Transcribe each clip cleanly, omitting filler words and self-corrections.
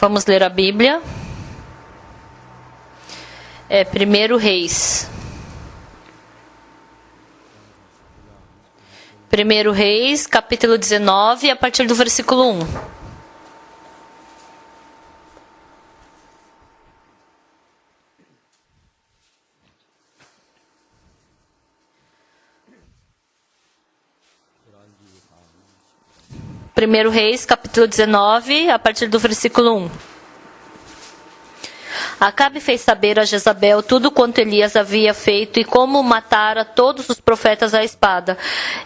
Vamos ler a Bíblia. É 1 Reis. 1 Reis, capítulo 19, a partir do versículo 1. Primeiro Reis, capítulo 19, a partir do versículo 1. Acabe fez saber a Jezabel tudo quanto Elias havia feito e como matara todos os profetas à espada.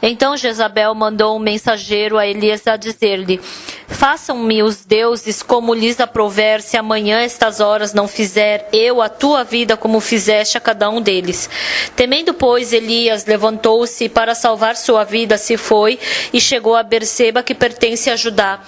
Então Jezabel mandou um mensageiro a Elias a dizer-lhe: façam-me os deuses como lhes aprouver, se amanhã estas horas não fizer eu a tua vida como fizeste a cada um deles. Temendo, pois, Elias levantou-se para salvar sua vida, se foi e chegou a Berseba, que pertence a Judá,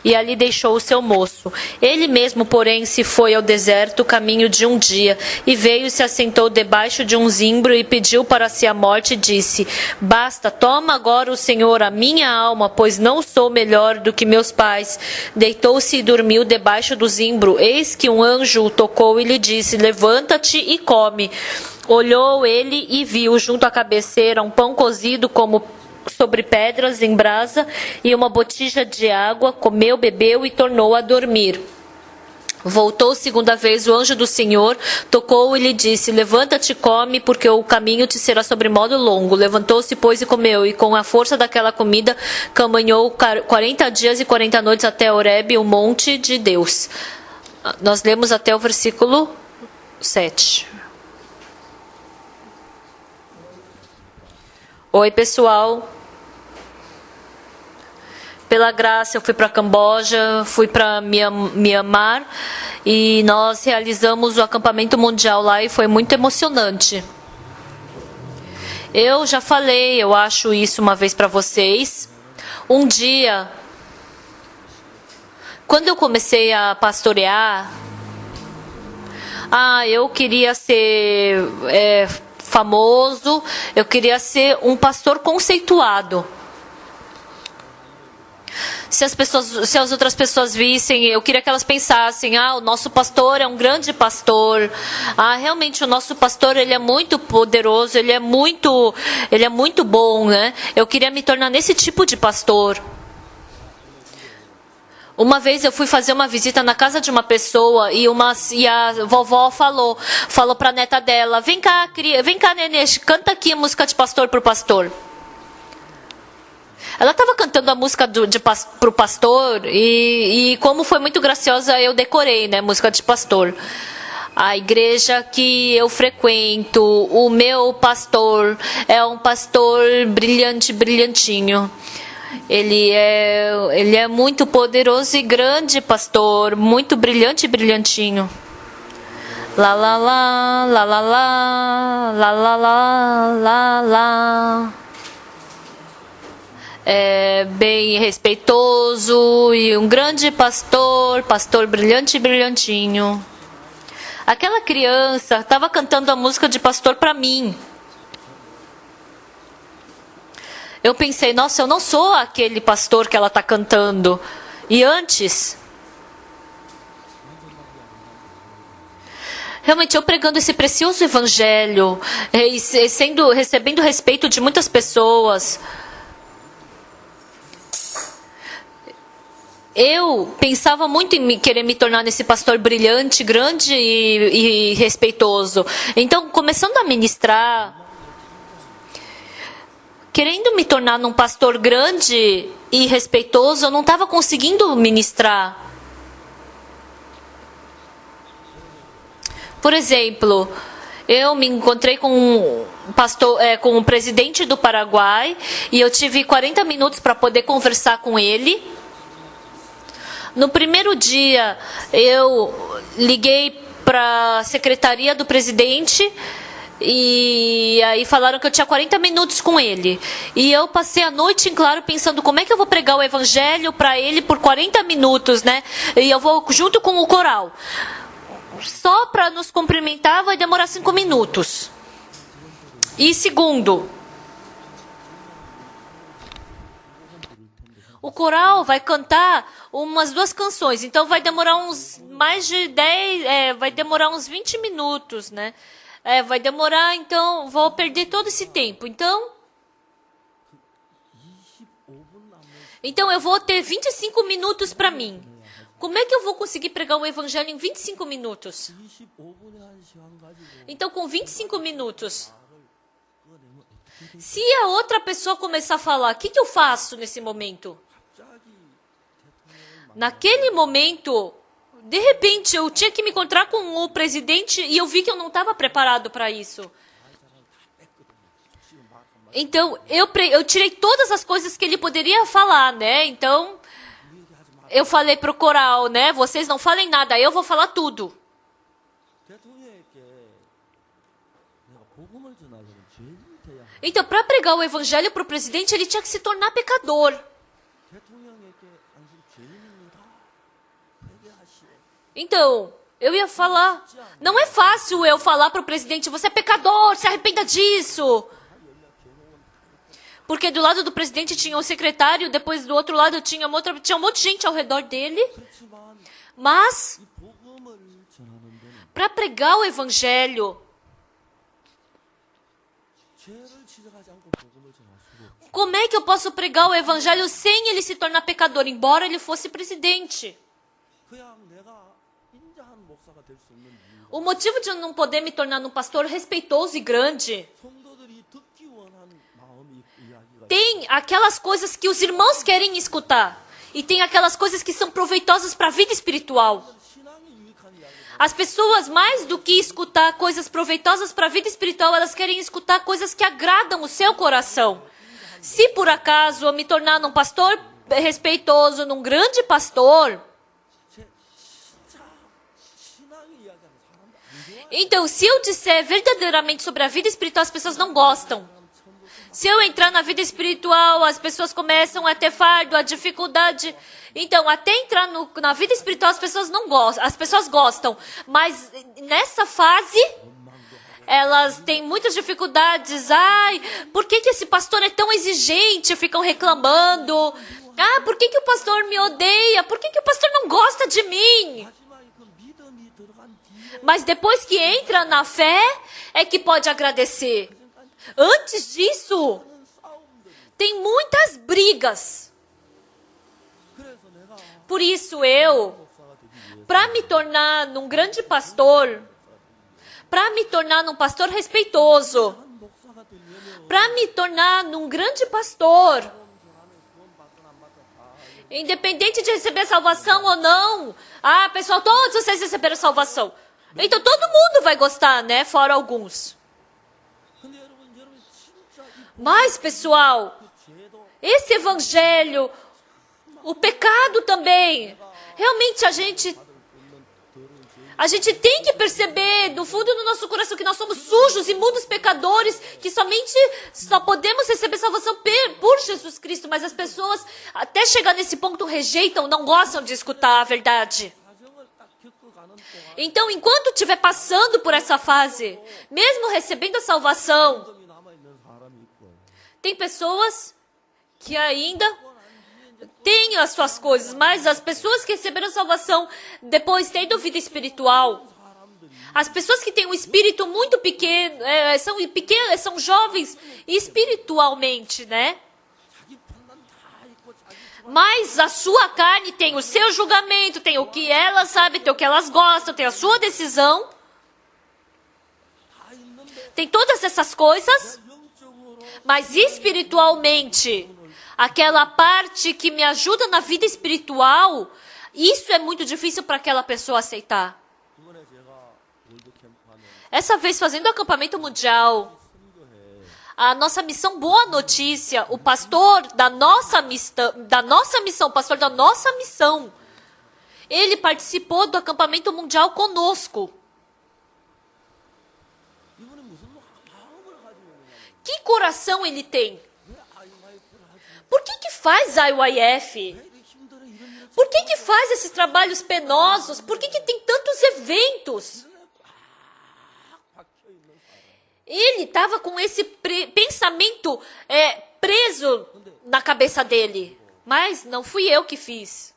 e ali deixou o seu moço. Ele mesmo, porém, se foi ao deserto, caminho de um dia, e veio e se assentou debaixo de um zimbro e pediu para si a morte e disse: basta, toma agora o Senhor a minha alma, pois não sou melhor do que meus pais. Deitou-se e dormiu debaixo do zimbro. Eis que um anjo o tocou e lhe disse: levanta-te e come. Olhou ele e viu junto à cabeceira um pão cozido como sobre pedras em brasa e uma botija de água. Comeu, bebeu e tornou a dormir. Voltou segunda vez o anjo do Senhor, tocou e lhe disse: levanta-te e come, porque o caminho te será sobremodo longo. Levantou-se, pois, e comeu, e com a força daquela comida caminhou 40 dias e 40 noites até Horebe, o monte de Deus. Nós lemos até o versículo 7. Oi, pessoal. Pela graça, eu fui para Camboja, fui para Myanmar e nós realizamos o acampamento mundial lá e foi muito emocionante. Eu já falei, eu acho isso uma vez para vocês. Um dia, quando eu comecei a pastorear, eu queria ser famoso, eu queria ser um pastor conceituado. Se as outras pessoas vissem, eu queria que elas pensassem: o nosso pastor é um grande pastor. Realmente o nosso pastor, ele é muito poderoso, ele é muito bom, né? Eu queria me tornar nesse tipo de pastor. Uma vez eu fui fazer uma visita na casa de uma pessoa e a vovó falou para a neta dela: vem cá, nenê, canta aqui a música de pastor pro pastor. Ela estava cantando a música pro pastor e como foi muito graciosa, eu decorei, né, música de pastor. A igreja que eu frequento, o meu pastor é um pastor brilhante, brilhantinho. Ele é muito poderoso e grande pastor, muito brilhante e brilhantinho. Lá, lá, lá, lá, lá, lá, lá, lá, lá, lá, lá. É bem respeitoso e um grande pastor brilhante e brilhantinho. Aquela criança estava cantando a música de pastor para mim. Eu pensei: nossa, eu não sou aquele pastor que ela está cantando. E antes, realmente eu pregando esse precioso evangelho, recebendo respeito de muitas pessoas, eu pensava muito em querer me tornar nesse pastor brilhante, grande e respeitoso. Então, começando a ministrar, querendo me tornar num pastor grande e respeitoso, eu não estava conseguindo ministrar. Por exemplo, eu me encontrei com com o presidente do Paraguai e eu tive 40 minutos para poder conversar com ele. No primeiro dia, eu liguei para a secretaria do presidente e aí falaram que eu tinha 40 minutos com ele. E eu passei a noite em claro pensando: como é que eu vou pregar o evangelho para ele por 40 minutos, né? E eu vou junto com o coral. Só para nos cumprimentar vai demorar 5 minutos. E segundo, O coral vai cantar umas 2 canções, então vai demorar uns mais de 10, vai demorar uns 20 minutos, né? Vai demorar, então vou perder todo esse tempo. Então eu vou ter 25 minutos para mim. Como é que eu vou conseguir pregar o evangelho em 25 minutos? Então, com 25 minutos, se a outra pessoa começar a falar, o que eu faço nesse momento? Naquele momento, de repente, eu tinha que me encontrar com o presidente e eu vi que eu não estava preparado para isso. Então, eu tirei todas as coisas que ele poderia falar, né? Então, eu falei pro coral, né? Vocês não falem nada, eu vou falar tudo. Então, para pregar o evangelho para o presidente, ele tinha que se tornar pecador. Então, eu ia falar, não é fácil eu falar para o presidente, você é pecador, se arrependa disso. Porque do lado do presidente tinha o secretário, depois do outro lado tinha um monte de gente ao redor dele. Mas, para pregar o evangelho, como é que eu posso pregar o evangelho sem ele se tornar pecador, embora ele fosse presidente? O motivo de eu não poder me tornar um pastor respeitoso e grande, tem aquelas coisas que os irmãos querem escutar. E tem aquelas coisas que são proveitosas para a vida espiritual. As pessoas, mais do que escutar coisas proveitosas para a vida espiritual, elas querem escutar coisas que agradam o seu coração. Se por acaso eu me tornar um pastor respeitoso, um grande pastor, então se eu disser verdadeiramente sobre a vida espiritual, as pessoas não gostam. Se eu entrar na vida espiritual, as pessoas começam a ter fardo, a dificuldade. Então, até entrar na vida espiritual, as pessoas não gostam. As pessoas gostam. Mas nessa fase, elas têm muitas dificuldades. Ai, por que esse pastor é tão exigente? Ficam reclamando. Ah, por que o pastor me odeia? Por que o pastor não gosta de mim? Mas depois que entra na fé, é que pode agradecer. Antes disso, tem muitas brigas. Por isso para me tornar um grande pastor, para me tornar um pastor respeitoso, para me tornar um grande pastor, independente de receber salvação ou não, pessoal, todos vocês receberam salvação. Então todo mundo vai gostar, né? Fora alguns. Mas, pessoal, esse evangelho, o pecado também, realmente a gente tem que perceber do fundo do nosso coração que nós somos sujos, imundos, pecadores, que só podemos receber salvação por Jesus Cristo, mas as pessoas, até chegar nesse ponto, rejeitam, não gostam de escutar a verdade. Então, enquanto estiver passando por essa fase, mesmo recebendo a salvação, tem pessoas que ainda têm as suas coisas, mas as pessoas que receberam salvação depois tendo vida espiritual, as pessoas que têm um espírito muito pequeno, são jovens espiritualmente, né? Mas a sua carne tem o seu julgamento, tem o que elas sabem, tem o que elas gostam, tem a sua decisão. Tem todas essas coisas. Mas espiritualmente, aquela parte que me ajuda na vida espiritual, isso é muito difícil para aquela pessoa aceitar. Essa vez, fazendo o acampamento mundial, a nossa missão Boa Notícia, o pastor da nossa missão, o pastor da nossa missão, ele participou do acampamento mundial conosco. Que coração ele tem? Por que faz IYF? Por que faz esses trabalhos penosos? Por que tem tantos eventos? Ele estava com esse pensamento preso na cabeça dele. Mas não fui eu que fiz.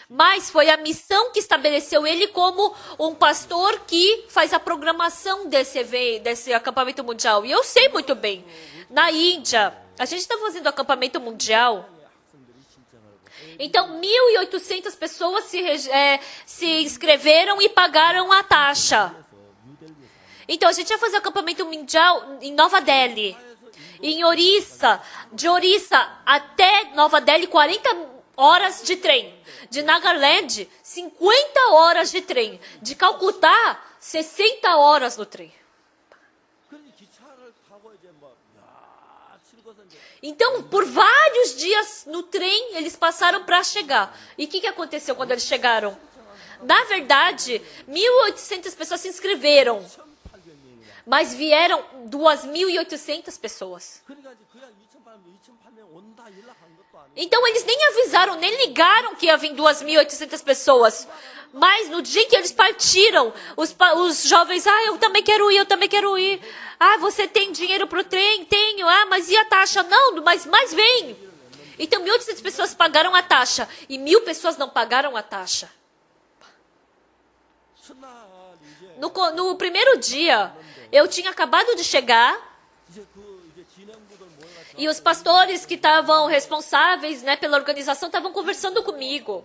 Mas foi a missão que estabeleceu ele como um pastor que faz a programação desse acampamento mundial. E eu sei muito bem. Na Índia, a gente está fazendo acampamento mundial. Então, 1.800 pessoas se inscreveram e pagaram a taxa. Então, a gente ia fazer o acampamento mundial em Nova Delhi. Em Orissa, de Orissa até Nova Delhi, 40 horas de trem. De Nagaland, 50 horas de trem. De Calcutá, 60 horas no trem. Então, por vários dias no trem, eles passaram para chegar. E o que aconteceu quando eles chegaram? Na verdade, 1.800 pessoas se inscreveram. Mas vieram 2.800 pessoas. Então, eles nem avisaram, nem ligaram que ia vir 2.800 pessoas. Mas no dia em que eles partiram, os jovens, eu também quero ir, eu também quero ir. Você tem dinheiro para o trem? Tenho. Mas e a taxa? Não, mas vem. Então, 1.800 pessoas pagaram a taxa e 1.000 pessoas não pagaram a taxa. No primeiro dia, eu tinha acabado de chegar e os pastores que estavam responsáveis, pela organização estavam conversando comigo.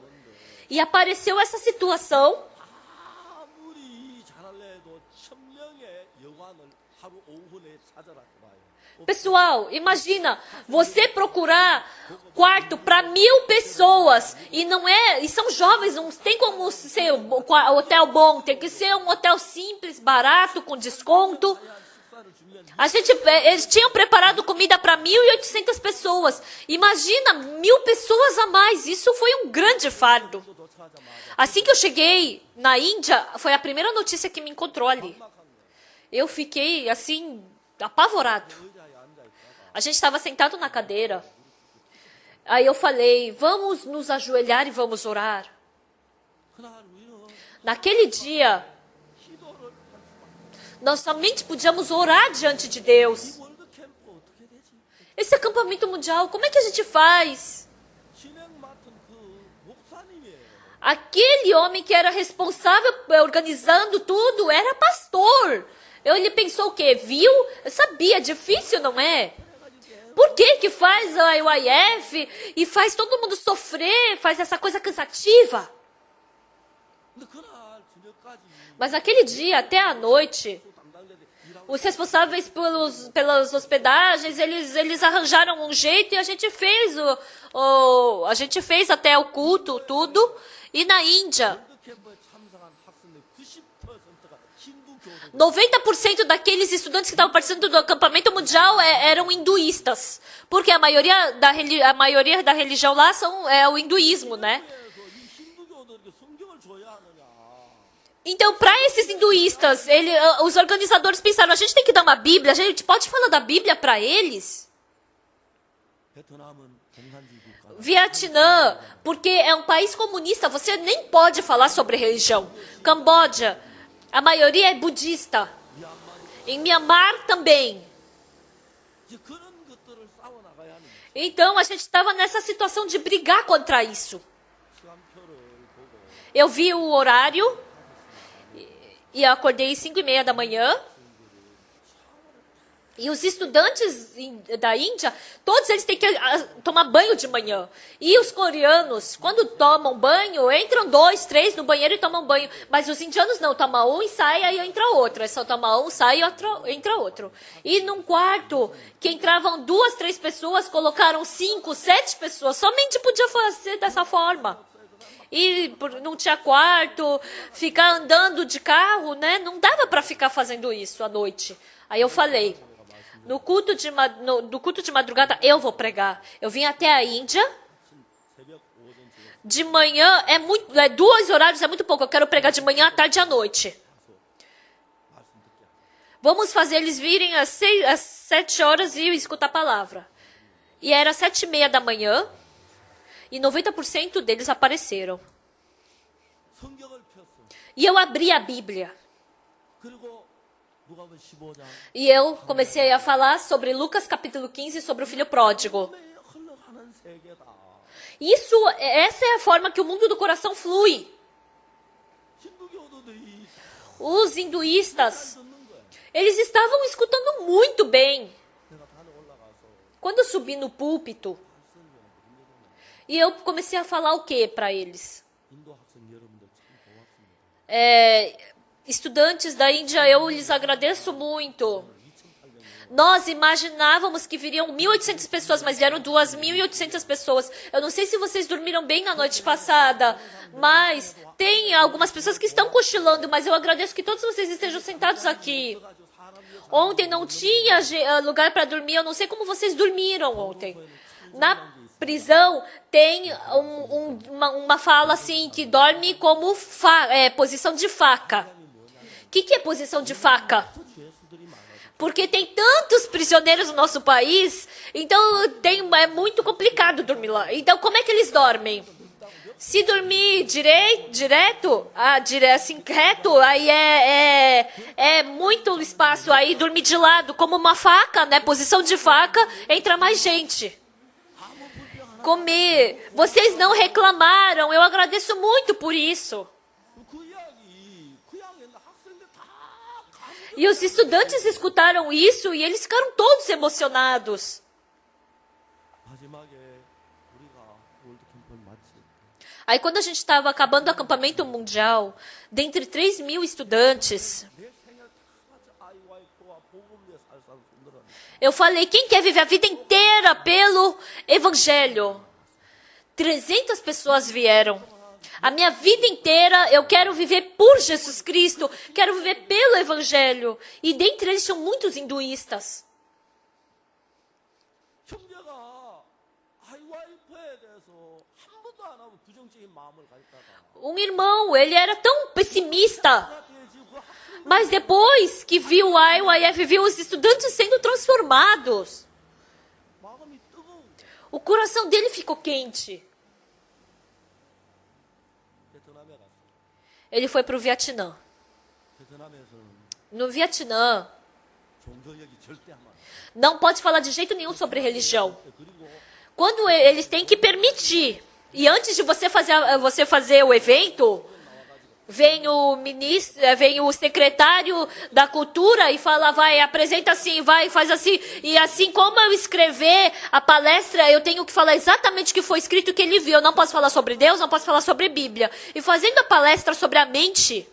E apareceu essa situação. Pessoal, imagina você procurar quarto para 1.000 pessoas e são jovens, não tem como ser um hotel bom, tem que ser um hotel simples, barato, com desconto. Eles tinham preparado comida para 1.800 pessoas. Imagina, 1.000 pessoas a mais. Isso foi um grande fardo. Assim que eu cheguei na Índia, foi a primeira notícia que me encontrou ali. Eu fiquei, assim, apavorado. A gente estava sentado na cadeira. Aí eu falei, vamos nos ajoelhar e vamos orar. Naquele dia, nós somente podíamos orar diante de Deus. Esse acampamento mundial, como é que a gente faz? Aquele homem que era responsável organizando tudo era pastor. Ele pensou o quê? Viu? Eu sabia, difícil, não é? Por que faz a UIF e faz todo mundo sofrer, faz essa coisa cansativa? Mas naquele dia, até a noite, os responsáveis pelas hospedagens, eles arranjaram um jeito e a gente fez a gente fez até o culto, tudo. E na Índia, 90% daqueles estudantes que estavam participando do acampamento mundial eram hinduístas. Porque a maioria da religião lá é o hinduísmo, né? Então, para esses hinduístas, os organizadores pensaram, a gente tem que dar uma Bíblia, a gente pode falar da Bíblia para eles? Vietnã, porque é um país comunista, você nem pode falar sobre religião. Camboja, a maioria é budista. Em Myanmar também. Então, a gente estava nessa situação de brigar contra isso. Eu vi o horário e eu acordei às 5:30 da manhã. E os estudantes da Índia, todos eles têm que tomar banho de manhã. E os coreanos, quando tomam banho, entram 2, 3 no banheiro e tomam banho. Mas os indianos não, toma um e sai, aí entra outro. É só tomar um, sai e entra outro. E num quarto, que entravam 2, 3 pessoas, colocaram 5, 7 pessoas. Somente podia fazer dessa forma. E não tinha quarto, ficar andando de carro, né? Não dava para ficar fazendo isso à noite. Aí eu falei, no culto de madrugada eu vou pregar. Eu vim até a Índia. De manhã 2 horários é muito pouco. Eu quero pregar de manhã, à tarde e à noite. Vamos fazer eles virem às 7 horas e escutar a palavra. E era 7:30 da manhã. E 90% deles apareceram. E eu abri a Bíblia. E eu comecei a falar sobre Lucas capítulo 15, sobre o filho pródigo. Essa é a forma que o mundo do coração flui. Os hinduístas, eles estavam escutando muito bem. Quando eu subi no púlpito, e eu comecei a falar o que para eles? Estudantes da Índia, eu lhes agradeço muito. Nós imaginávamos que viriam 1.800 pessoas, mas vieram 2.800 pessoas. Eu não sei se vocês dormiram bem na noite passada, mas tem algumas pessoas que estão cochilando, mas eu agradeço que todos vocês estejam sentados aqui. Ontem não tinha lugar para dormir, eu não sei como vocês dormiram ontem. Na prisão tem uma fala assim, que dorme como posição de faca. O que é posição de faca? Porque tem tantos prisioneiros no nosso país, então é muito complicado dormir lá. Então, como é que eles dormem? Se dormir direto, assim, reto, aí é muito espaço. Aí dormir de lado, como uma faca, né? Posição de faca, entra mais gente. Comer. Vocês não reclamaram, eu agradeço muito por isso. E os estudantes escutaram isso e eles ficaram todos emocionados. Aí quando a gente estava acabando o acampamento mundial, dentre 3.000 estudantes, eu falei, quem quer viver a vida inteira pelo Evangelho? 300 pessoas vieram. A minha vida inteira eu quero viver por Jesus Cristo, quero viver pelo Evangelho. E dentre eles tinham muitos hinduístas. Um irmão, ele era tão pessimista. Mas depois que viu o IYF, viu os estudantes sendo transformados, o coração dele ficou quente. Ele foi para o Vietnã. No Vietnã, não pode falar de jeito nenhum sobre religião. Quando eles têm que permitir. E antes de você fazer o evento, vem o secretário da cultura e fala, vai, apresenta assim, vai, faz assim. E assim como eu escrever a palestra, eu tenho que falar exatamente o que foi escrito, o que ele viu. Eu não posso falar sobre Deus, não posso falar sobre Bíblia. E fazendo a palestra sobre a mente,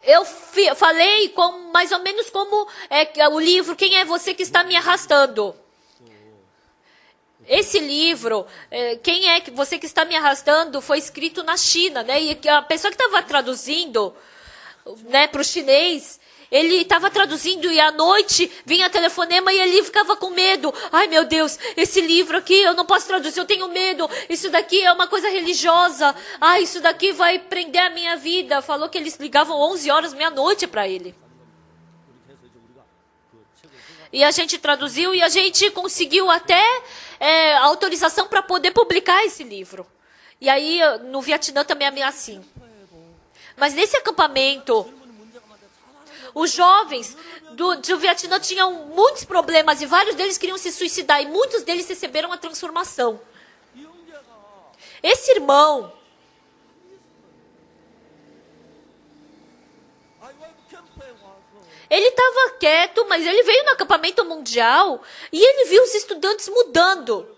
eu falei mais ou menos como o livro, Quem é Você que Está Me Arrastando? Esse livro, Quem é Você que Está Me Arrastando, foi escrito na China, né? E a pessoa que estava traduzindo, né, para o chinês, ele estava traduzindo e à noite vinha telefonema e ele ficava com medo. Ai, meu Deus, esse livro aqui eu não posso traduzir, eu tenho medo. Isso daqui é uma coisa religiosa. Ai, isso daqui vai prender a minha vida. Falou que eles ligavam 11 horas, meia-noite para ele. E a gente traduziu e a gente conseguiu até autorização para poder publicar esse livro. E aí, no Vietnã também é assim. Mas nesse acampamento, os jovens do Vietnã tinham muitos problemas e vários deles queriam se suicidar. E muitos deles receberam a transformação. Esse irmão, ele estava quieto, mas ele veio no acampamento mundial e ele viu os estudantes mudando.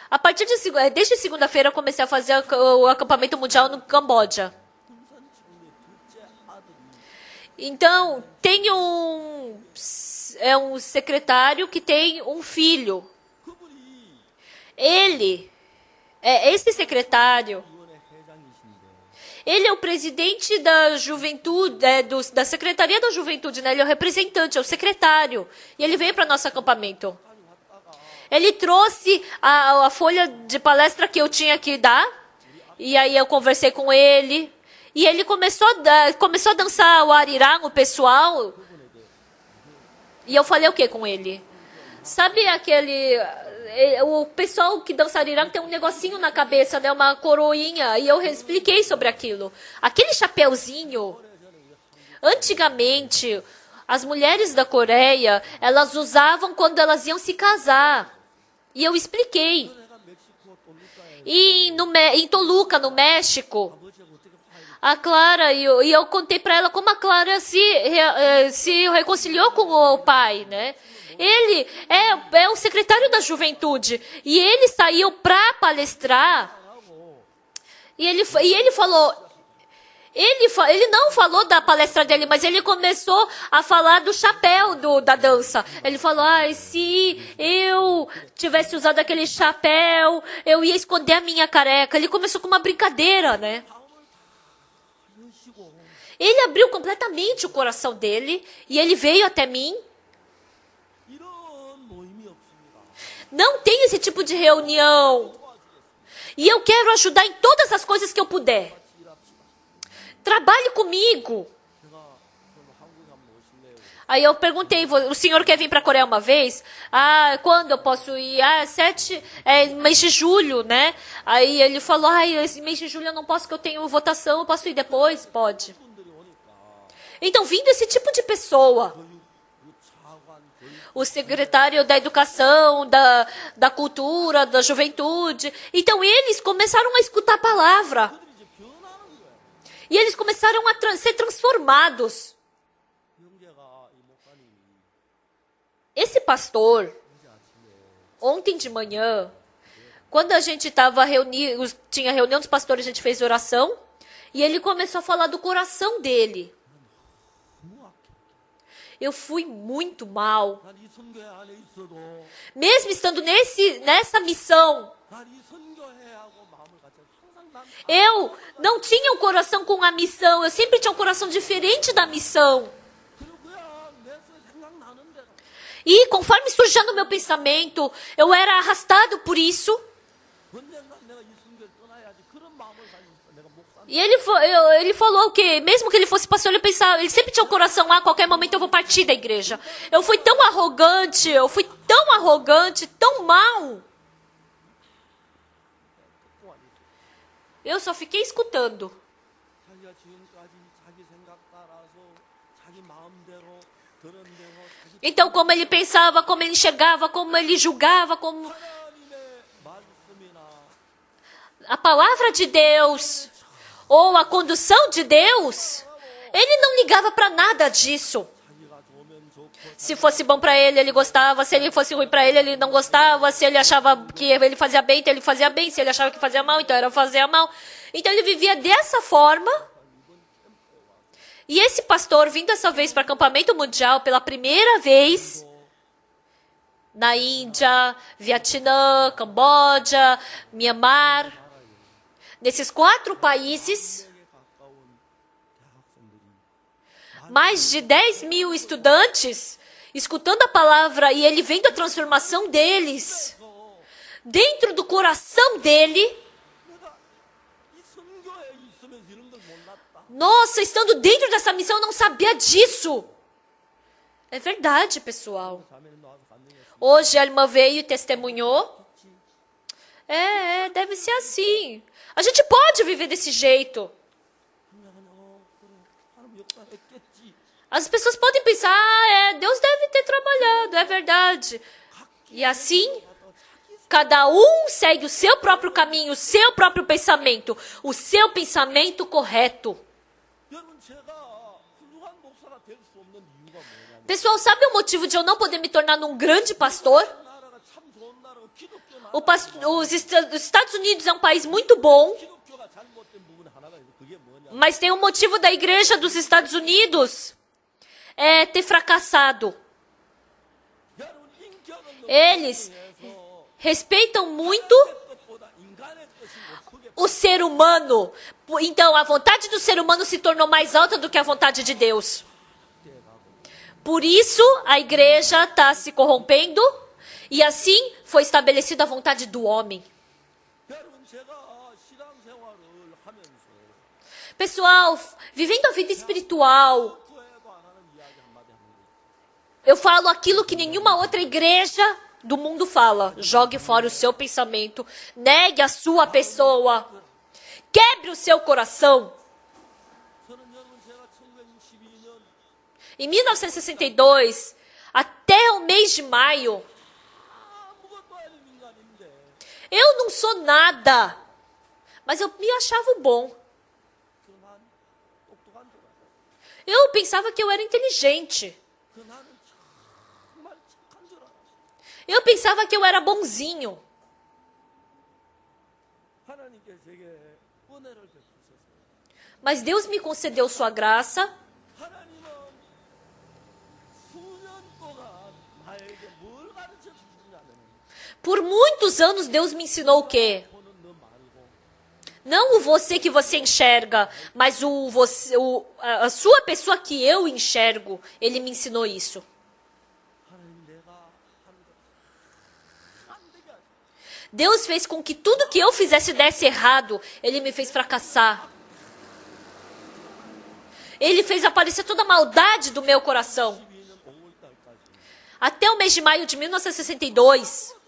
A partir desde segunda-feira eu comecei a fazer o acampamento mundial no Camboja. Então, tem um secretário que tem um filho. Esse secretário, ele é o presidente da juventude, da Secretaria da Juventude, né? Ele é o representante, é o secretário. E ele veio para nosso acampamento. Ele trouxe a folha de palestra que eu tinha que dar. E aí eu conversei com ele. E ele começou a dançar o arirá no pessoal. E eu falei o que com ele? Sabe aquele... o pessoal que dança arirang tem um negocinho na cabeça, né? Uma coroinha. E eu expliquei sobre aquilo. Aquele chapéuzinho, antigamente, as mulheres da Coreia, elas usavam quando elas iam se casar. E eu expliquei. E em Toluca, no México, a Clara, e eu contei para ela como a Clara se reconciliou com o pai, né? Ele é o secretário da juventude. E ele saiu para palestrar. E ele falou... Ele não falou da palestra dele, mas ele começou a falar do chapéu da dança. Ele falou, se eu tivesse usado aquele chapéu, eu ia esconder a minha careca. Ele começou com uma brincadeira, né? Ele abriu completamente o coração dele e ele veio até mim. Não tem esse tipo de reunião. E eu quero ajudar em todas as coisas que eu puder. Trabalhe comigo. Aí eu perguntei, o senhor quer vir para a Coreia uma vez? Quando eu posso ir? 7, mês de julho, né? Aí ele falou, esse mês de julho eu não posso, que eu tenho votação, eu posso ir depois? Pode. Então, vindo esse tipo de pessoa, o secretário da educação, da cultura, da juventude, então eles começaram a escutar a palavra. E eles começaram a ser transformados. Esse pastor, ontem de manhã, quando a gente estava reunido, tinha reunião dos pastores, a gente fez oração, e ele começou a falar do coração dele. Eu fui muito mal. Mesmo estando nessa missão, eu não tinha um coração com a missão. Eu sempre tinha um coração diferente da missão. E conforme surgia no meu pensamento, eu era arrastado por isso. E ele falou que, mesmo que ele fosse pastor, ele sempre tinha o coração, a qualquer momento eu vou partir da igreja. Eu fui tão arrogante, tão mal. Eu só fiquei escutando. Então, como ele pensava, como ele enxergava, como ele julgava, como... A palavra de Deus, ou a condução de Deus, ele não ligava para nada disso. Se fosse bom para ele, ele gostava. Se ele fosse ruim para ele, ele não gostava. Se ele achava que ele fazia bem, então ele fazia bem. Se ele achava que fazia mal, então era fazer mal. Então ele vivia dessa forma. E esse pastor, vindo dessa vez para acampamento mundial pela primeira vez, na Índia, Vietnã, Camboja, Myanmar, nesses 4 países, mais de 10 mil estudantes escutando a palavra e ele vendo a transformação deles dentro do coração dele. Nossa, estando dentro dessa missão, eu não sabia disso. É verdade, pessoal. Hoje a irmã veio e testemunhou. Deve ser assim. A gente pode viver desse jeito. As pessoas podem pensar, Deus deve ter trabalhado, é verdade. E assim, cada um segue o seu próprio caminho, o seu próprio pensamento, o seu pensamento correto. Pessoal, sabe o motivo de eu não poder me tornar um grande pastor? Os Estados Unidos é um país muito bom, mas tem um motivo da igreja dos Estados Unidos ter fracassado. Eles respeitam muito o ser humano. Então, a vontade do ser humano se tornou mais alta do que a vontade de Deus. Por isso, a igreja está se corrompendo e assim foi estabelecida a vontade do homem. Pessoal, vivendo a vida espiritual, eu falo aquilo que nenhuma outra igreja do mundo fala. Jogue fora o seu pensamento. Negue a sua pessoa. Quebre o seu coração. Em 1962, até o mês de maio, eu não sou nada, mas eu me achava bom. Eu pensava que eu era inteligente. Eu pensava que eu era bonzinho. Mas Deus me concedeu sua graça. Por muitos anos Deus me ensinou o quê? Não o você que você enxerga, mas a sua pessoa que eu enxergo. Ele me ensinou isso. Deus fez com que tudo que eu fizesse desse errado. Ele me fez fracassar. Ele fez aparecer toda a maldade do meu coração. Até o mês de maio de 1962.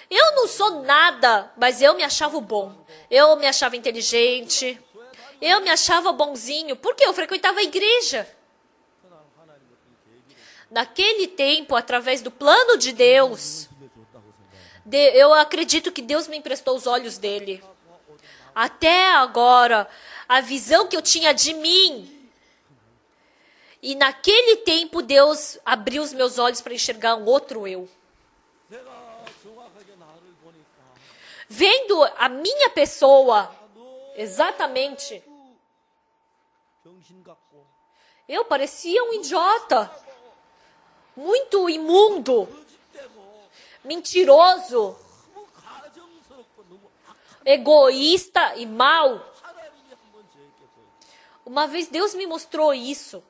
Eu não sou nada, mas eu me achava bom. Eu me achava inteligente. Eu me achava bonzinho, porque eu frequentava a igreja. Naquele tempo, através do plano de Deus, eu acredito que Deus me emprestou os olhos dele. Até agora, a visão que eu tinha de mim. E naquele tempo, Deus abriu os meus olhos para enxergar um outro eu. Vendo a minha pessoa, exatamente, eu parecia um idiota, muito imundo, mentiroso, egoísta e mau. Uma vez Deus me mostrou isso.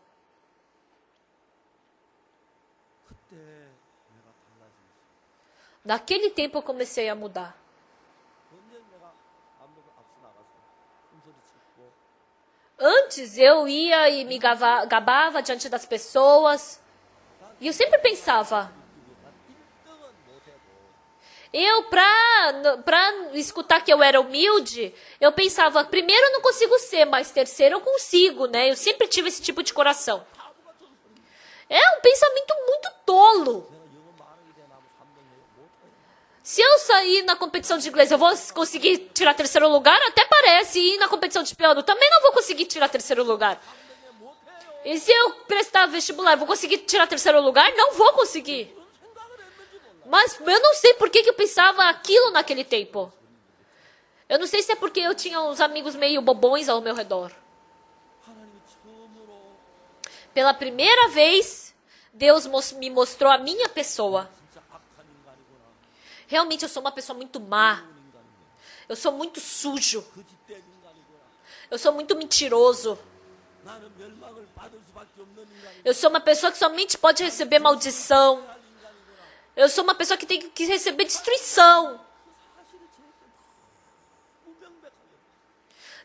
Naquele tempo eu comecei a mudar. Antes eu ia e me gabava diante das pessoas. E eu sempre pensava, pra escutar que eu era humilde, eu pensava, primeiro eu não consigo ser, mas terceiro eu consigo, né? Eu sempre tive esse tipo de coração. É um pensamento muito tolo. Se eu sair na competição de inglês, eu vou conseguir tirar terceiro lugar? Até parece. E na competição de piano, também não vou conseguir tirar terceiro lugar. E se eu prestar vestibular, eu vou conseguir tirar terceiro lugar? Não vou conseguir. Mas eu não sei por que eu pensava aquilo naquele tempo. Eu não sei se é porque eu tinha uns amigos meio bobões ao meu redor. Pela primeira vez, Deus me mostrou a minha pessoa. Realmente eu sou uma pessoa muito má. Eu sou muito sujo. Eu sou muito mentiroso. Eu sou uma pessoa que somente pode receber maldição. Eu sou uma pessoa que tem que receber destruição.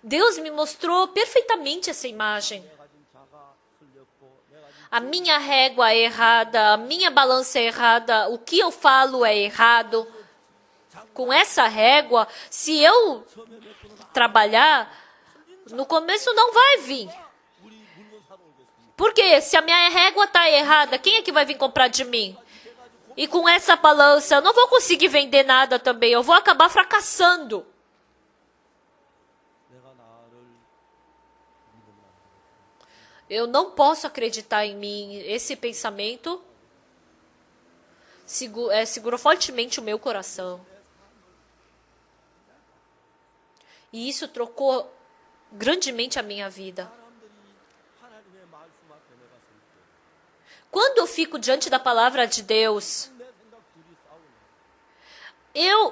Deus me mostrou perfeitamente essa imagem. A minha régua é errada, a minha balança é errada, o que eu falo é errado. Com essa régua, se eu trabalhar, no começo não vai vir. Porque se a minha régua está errada, quem é que vai vir comprar de mim? E com essa balança, eu não vou conseguir vender nada também, eu vou acabar fracassando. Eu não posso acreditar em mim. Esse pensamento segurou fortemente o meu coração. E isso trocou grandemente a minha vida. Quando eu fico diante da palavra de Deus,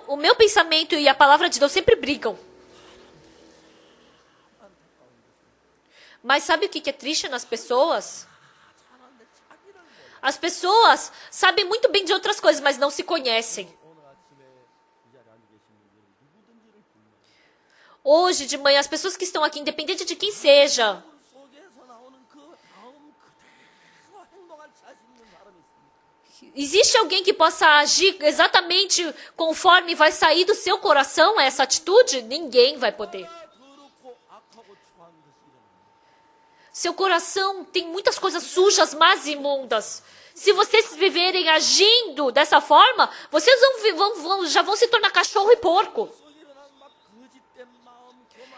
o meu pensamento e a palavra de Deus sempre brigam. Mas sabe o que é triste nas pessoas? As pessoas sabem muito bem de outras coisas, mas não se conhecem. Hoje de manhã, as pessoas que estão aqui, independente de quem seja, Existe alguém que possa agir exatamente conforme vai sair do seu coração essa atitude? Ninguém vai poder. Seu coração tem muitas coisas sujas, más e imundas. Se vocês viverem agindo dessa forma, vocês já vão se tornar cachorro e porco.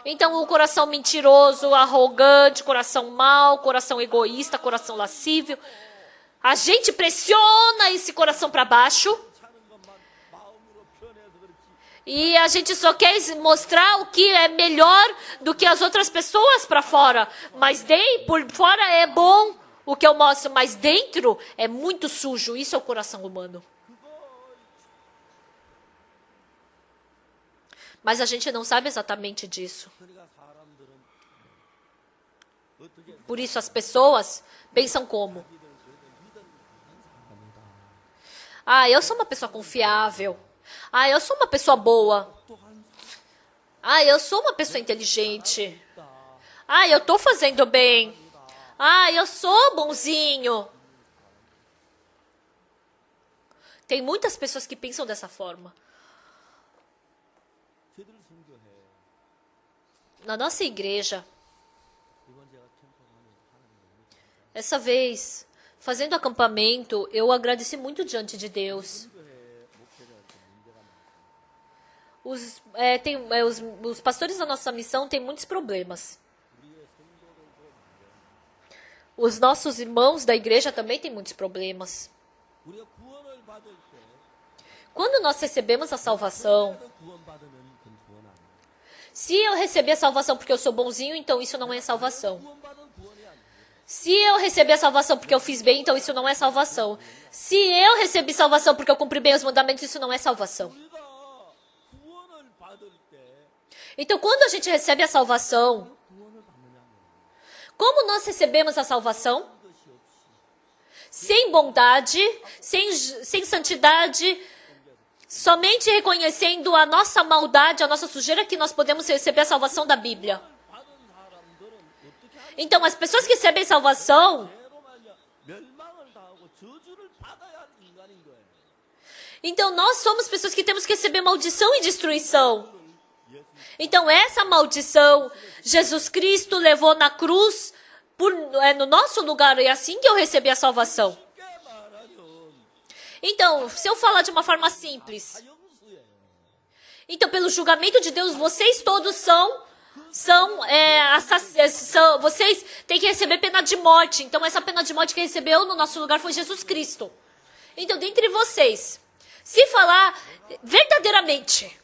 Então, o coração mentiroso, arrogante, coração mau, coração egoísta, coração lascívio. A gente pressiona esse coração para baixo. E a gente só quer mostrar o que é melhor do que as outras pessoas para fora. Mas por fora é bom o que eu mostro, mas dentro é muito sujo. Isso é o coração humano. Mas a gente não sabe exatamente disso. Por isso as pessoas pensam como? Ah, eu sou uma pessoa confiável. Ah, eu sou uma pessoa boa. Ah, eu sou uma pessoa inteligente. Ah, eu estou fazendo bem. Ah, eu sou bonzinho. Tem muitas pessoas que pensam dessa forma. Na nossa igreja, essa vez, fazendo acampamento, eu agradeci muito diante de Deus. Os pastores da nossa missão têm muitos problemas. Os nossos irmãos da igreja também têm muitos problemas. Quando nós recebemos a salvação, se eu receber a salvação porque eu sou bonzinho, então isso não é salvação. Se eu receber a salvação porque eu fiz bem, então isso não é salvação. Se eu receber salvação porque eu cumpri bem os mandamentos, isso não é salvação. Então, quando a gente recebe a salvação, como nós recebemos a salvação? Sem bondade, sem santidade, somente reconhecendo a nossa maldade, a nossa sujeira, que nós podemos receber a salvação da Bíblia. Então, as pessoas que recebem salvação, então nós somos pessoas que temos que receber maldição e destruição. Então, essa maldição, Jesus Cristo levou na cruz no nosso lugar, e é assim que eu recebi a salvação. Então, se eu falar de uma forma simples, então, pelo julgamento de Deus, vocês todos vocês têm que receber pena de morte. Então, essa pena de morte que recebeu no nosso lugar foi Jesus Cristo. Então, dentre vocês, se falar verdadeiramente,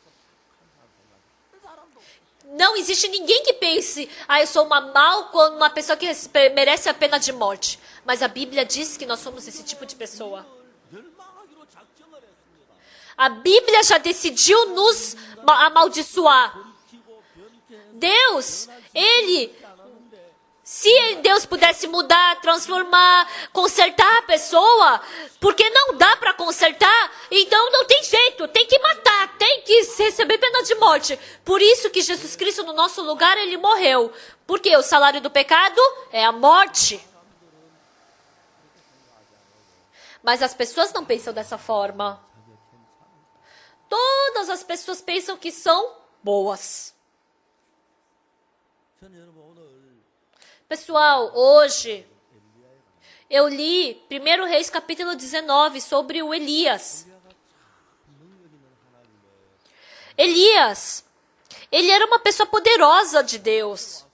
não existe ninguém que pense, eu sou uma pessoa que merece a pena de morte. Mas a Bíblia diz que nós somos esse tipo de pessoa. A Bíblia já decidiu nos amaldiçoar. Deus, se Deus pudesse mudar, transformar, consertar a pessoa, porque não dá para consertar, então não tem jeito, tem que matar, tem que receber pena de morte. Por isso que Jesus Cristo, no nosso lugar, ele morreu. Porque o salário do pecado é a morte. Mas as pessoas não pensam dessa forma. Todas as pessoas pensam que são boas. Pessoal, hoje eu li 1 Reis capítulo 19 sobre o Elias. Elias, ele era uma pessoa poderosa de Deus.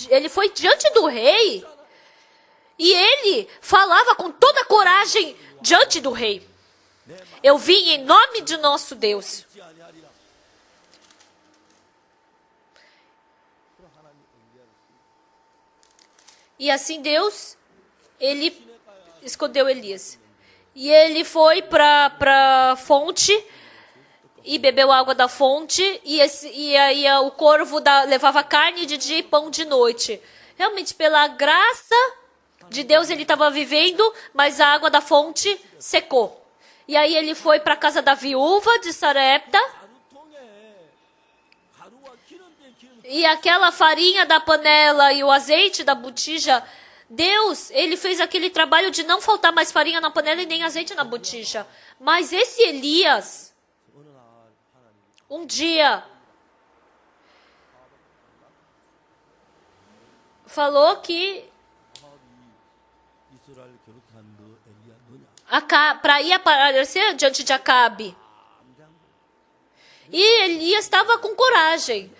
Ele foi diante do rei e ele falava com toda a coragem diante do rei. Eu vim em nome de nosso Deus. E assim Deus, ele escondeu Elias. E ele foi para a fonte e bebeu água da fonte. E aí o corvo levava carne de dia e pão de noite. Realmente, pela graça de Deus, ele estava vivendo, mas a água da fonte secou. E aí ele foi para a casa da viúva de Sarepta. E aquela farinha da panela e o azeite da botija Deus, ele fez aquele trabalho de não faltar mais farinha na panela e nem azeite na botija. Mas esse Elias, um dia, falou que para ir aparecer diante de Acabe. E Elias estava com coragem.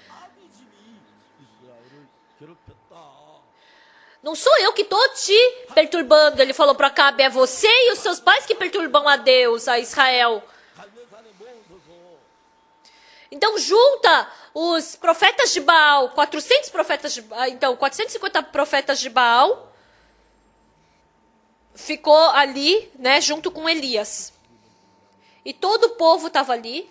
Não sou eu que estou te perturbando, ele falou para Acabe, é você e os seus pais que perturbam a Deus, a Israel. Então junta os profetas de Baal, 450 profetas de Baal, ficou ali, né, junto com Elias. E todo o povo estava ali.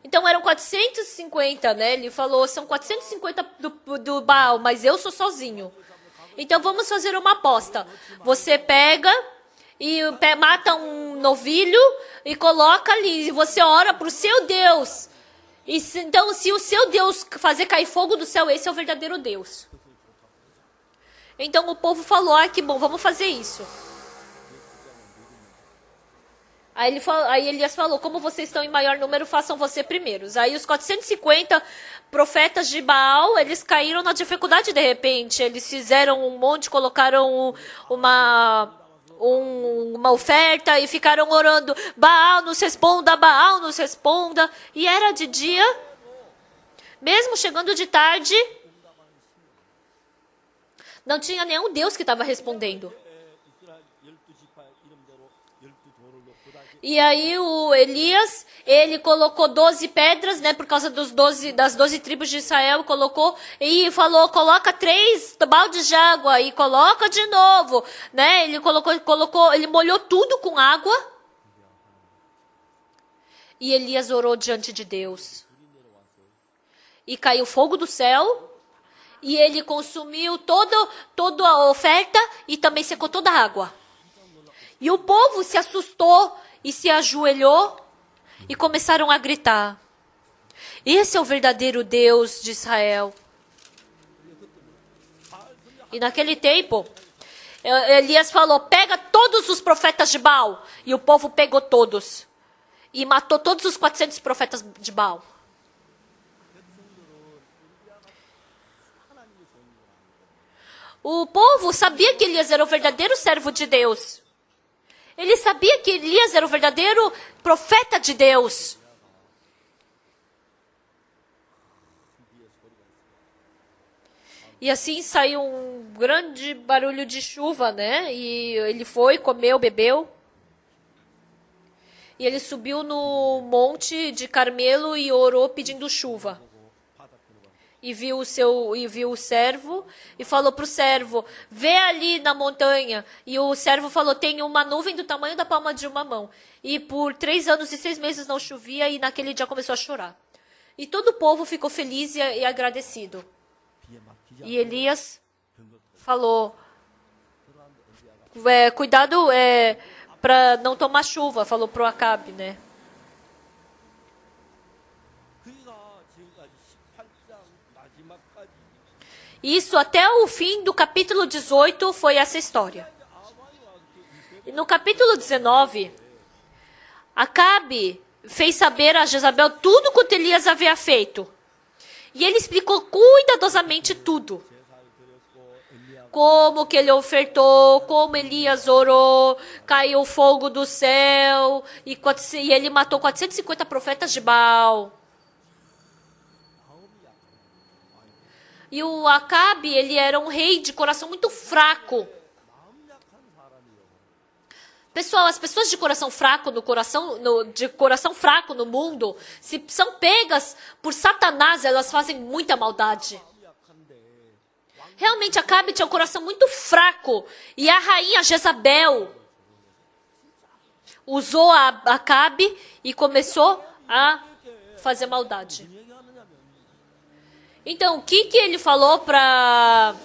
Então eram 450, né? Ele falou, são 450 do Baal, mas eu sou sozinho. Então vamos fazer uma aposta. Você pega e mata um novilho e coloca ali. E você ora para o seu Deus. Então, se o seu Deus fazer cair fogo do céu, esse é o verdadeiro Deus. Então o povo falou, que bom, vamos fazer isso. Aí Elias falou, como vocês estão em maior número, façam você primeiros. Aí os 450 profetas de Baal, eles caíram na dificuldade de repente. Eles fizeram um monte, colocaram uma oferta e ficaram orando. Baal nos responda, Baal nos responda. E era de dia, mesmo chegando de tarde, não tinha nenhum Deus que estava respondendo. E aí o Elias, ele colocou 12 pedras, né, por causa das 12 tribos de Israel, colocou e falou, coloca 3 baldes de água e coloca de novo, né? Ele ele molhou tudo com água. E Elias orou diante de Deus. E caiu fogo do céu, e ele consumiu toda a oferta e também secou toda a água. E o povo se assustou e se ajoelhou e começaram a gritar. Esse é o verdadeiro Deus de Israel. E naquele tempo, Elias falou, pega todos os profetas de Baal. E o povo pegou todos. E matou todos os 400 profetas de Baal. O povo sabia que Elias era o verdadeiro servo de Deus. Ele sabia que Elias era o verdadeiro profeta de Deus. E assim saiu um grande barulho de chuva, né? E ele foi, comeu, bebeu. E ele subiu no monte de Carmelo e orou pedindo chuva. E viu o servo e falou para o servo, vê ali na montanha. E o servo falou, tem uma nuvem do tamanho da palma de uma mão. E por 3 anos e 6 meses não chovia e naquele dia começou a chorar. E todo o povo ficou feliz e agradecido. E Elias falou, cuidado para não tomar chuva, falou para o Acabe, né? Isso até o fim do capítulo 18 foi essa história. E no capítulo 19, Acabe fez saber a Jezabel tudo quanto Elias havia feito. E ele explicou cuidadosamente tudo. Como que ele ofertou, como Elias orou, caiu fogo do céu, e ele matou 450 profetas de Baal. E o Acabe, ele era um rei de coração muito fraco. Pessoal, as pessoas de coração fraco de coração fraco no mundo, se são pegas por Satanás, elas fazem muita maldade. Realmente, Acabe tinha um coração muito fraco. E a rainha Jezabel usou a Acabe e começou a fazer maldade. Então, o que ele falou para...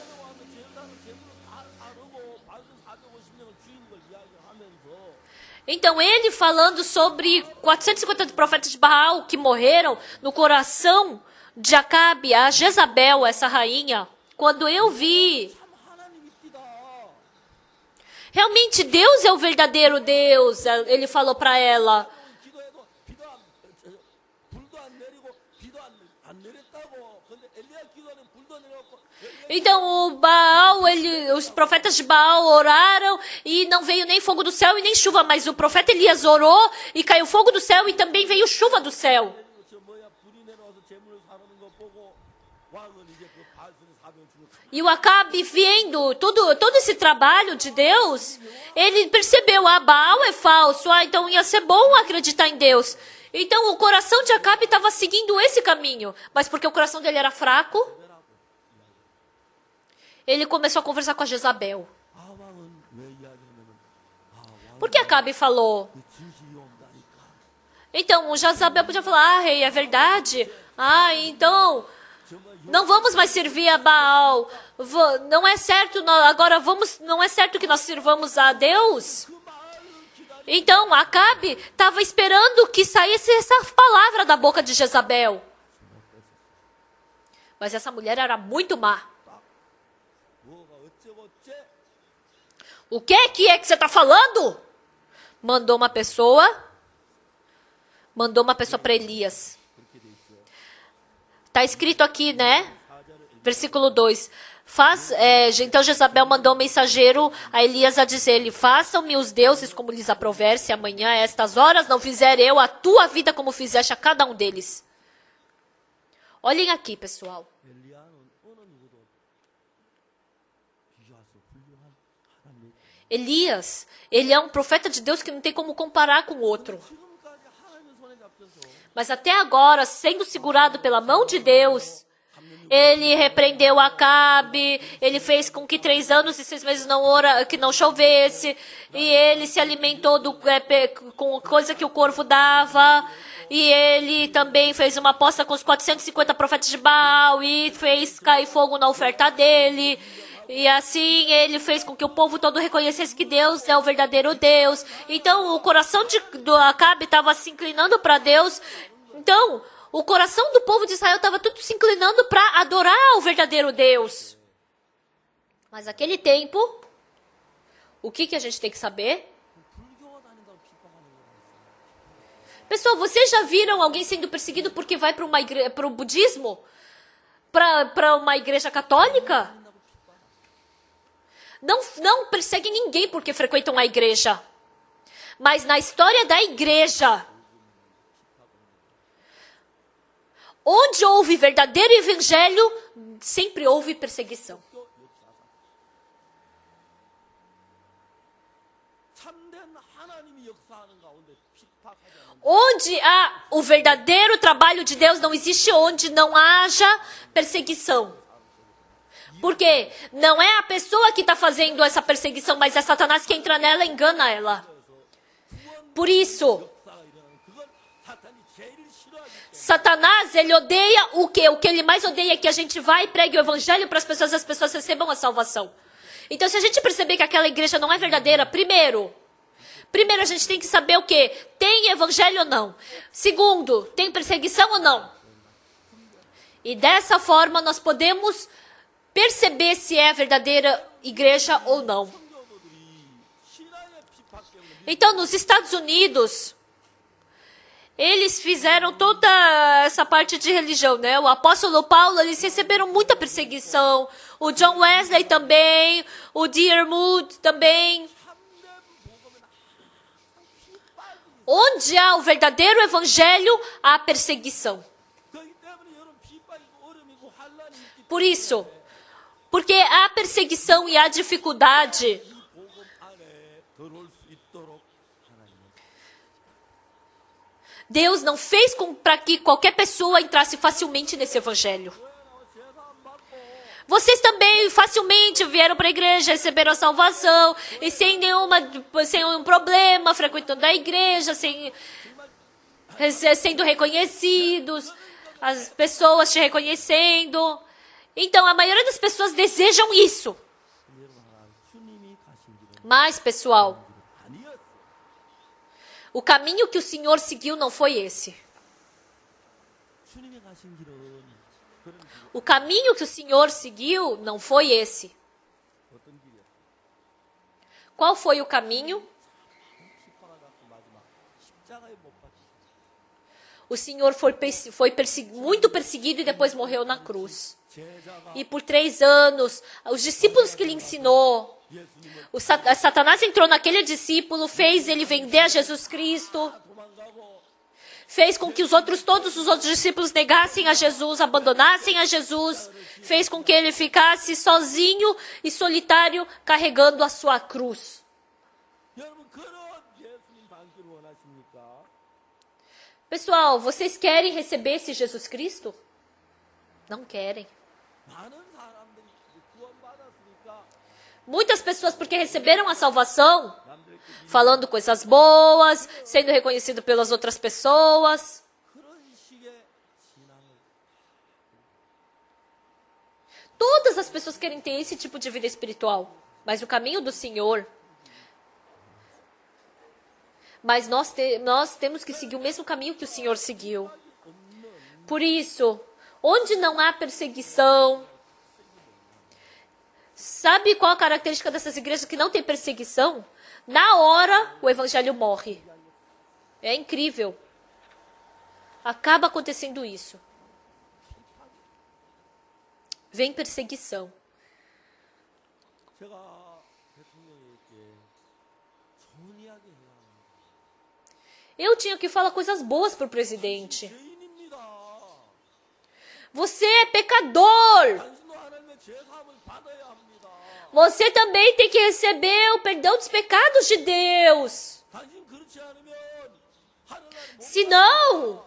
Então, ele falando sobre 450 profetas de Baal que morreram no coração de Acabe a Jezabel, essa rainha, quando eu vi, realmente Deus é o verdadeiro Deus, ele falou para ela. Então o Baal, os profetas de Baal oraram e não veio nem fogo do céu e nem chuva, mas o profeta Elias orou e caiu fogo do céu e também veio chuva do céu. E o Acabe, vendo todo esse trabalho de Deus, ele percebeu, Baal é falso, então ia ser bom acreditar em Deus. Então o coração de Acabe estava seguindo esse caminho, mas porque o coração dele era fraco, ele começou a conversar com a Jezabel. Por que Acabe falou? Então o Jezabel podia falar, rei, é verdade? Então não vamos mais servir a Baal. Não é certo, não é certo que nós sirvamos a Deus? Então, Acabe estava esperando que saísse essa palavra da boca de Jezabel. Mas essa mulher era muito má. O que é que você está falando? Mandou uma pessoa para Elias. Está escrito aqui, né? Versículo 2. Então Jezabel mandou um mensageiro a Elias a dizer-lhe: façam-me os deuses como lhes aprouver, se amanhã a estas horas não fizer eu a tua vida como fizeste a cada um deles. Olhem aqui, pessoal. Elias, ele é um profeta de Deus que não tem como comparar com o outro. Mas até agora, sendo segurado pela mão de Deus, ele repreendeu Acabe, ele fez com que 3 anos e 6 meses que não chovesse, e ele se alimentou com coisa que o corvo dava, e ele também fez uma aposta com os 450 profetas de Baal, e fez cair fogo na oferta dele. E assim ele fez com que o povo todo reconhecesse que Deus é o verdadeiro Deus. Então o coração do Acabe estava se inclinando para Deus. Então o coração do povo de Israel estava tudo se inclinando para adorar o verdadeiro Deus. Mas naquele tempo, o que a gente tem que saber? Pessoal, vocês já viram alguém sendo perseguido porque vai para o budismo? Para uma igreja católica? Não persegue ninguém porque frequentam a igreja. Mas na história da igreja, onde houve verdadeiro evangelho, sempre houve perseguição. Onde há o verdadeiro trabalho de Deus, não existe onde não haja perseguição. Porque não é a pessoa que está fazendo essa perseguição, mas é Satanás que entra nela e engana ela. Por isso, Satanás, ele odeia o quê? O que ele mais odeia é que a gente vá e pregue o evangelho para as pessoas recebam a salvação. Então, se a gente perceber que aquela igreja não é verdadeira, primeiro a gente tem que saber o quê? Tem evangelho ou não? Segundo, tem perseguição ou não? E dessa forma nós podemos perceber se é a verdadeira igreja ou não. Então, nos Estados Unidos, eles fizeram toda essa parte de religião, né? O apóstolo Paulo, eles receberam muita perseguição. O John Wesley também, o D.R. Moody também. Onde há o verdadeiro evangelho, há perseguição. Por isso, porque há perseguição e há dificuldade, Deus não fez para que qualquer pessoa entrasse facilmente nesse evangelho. Vocês também facilmente vieram para a igreja, receberam a salvação, e sem um problema, frequentando a igreja, sendo reconhecidos, as pessoas te reconhecendo. Então, a maioria das pessoas desejam isso. Mas, pessoal, o caminho que o Senhor seguiu não foi esse. O caminho que o Senhor seguiu não foi esse. Qual foi o caminho? O Senhor foi muito perseguido e depois morreu na cruz. E por 3 anos, os discípulos que ele ensinou, Satanás entrou naquele discípulo, fez ele vender a Jesus Cristo, fez com que todos os outros discípulos negassem a Jesus, abandonassem a Jesus, fez com que ele ficasse sozinho e solitário carregando a sua cruz. Pessoal, vocês querem receber esse Jesus Cristo? Não querem. Muitas pessoas, porque receberam a salvação, falando coisas boas, sendo reconhecido pelas outras pessoas. Todas as pessoas querem ter esse tipo de vida espiritual, mas o caminho do Senhor... Mas nós temos que seguir o mesmo caminho que o Senhor seguiu. Por isso, onde não há perseguição... Sabe qual a característica dessas igrejas que não tem perseguição? Na hora, o evangelho morre. É incrível. Acaba acontecendo isso. Vem perseguição. Eu tinha que falar coisas boas para o presidente. Você é pecador. Você também tem que receber o perdão dos pecados de Deus. Senão,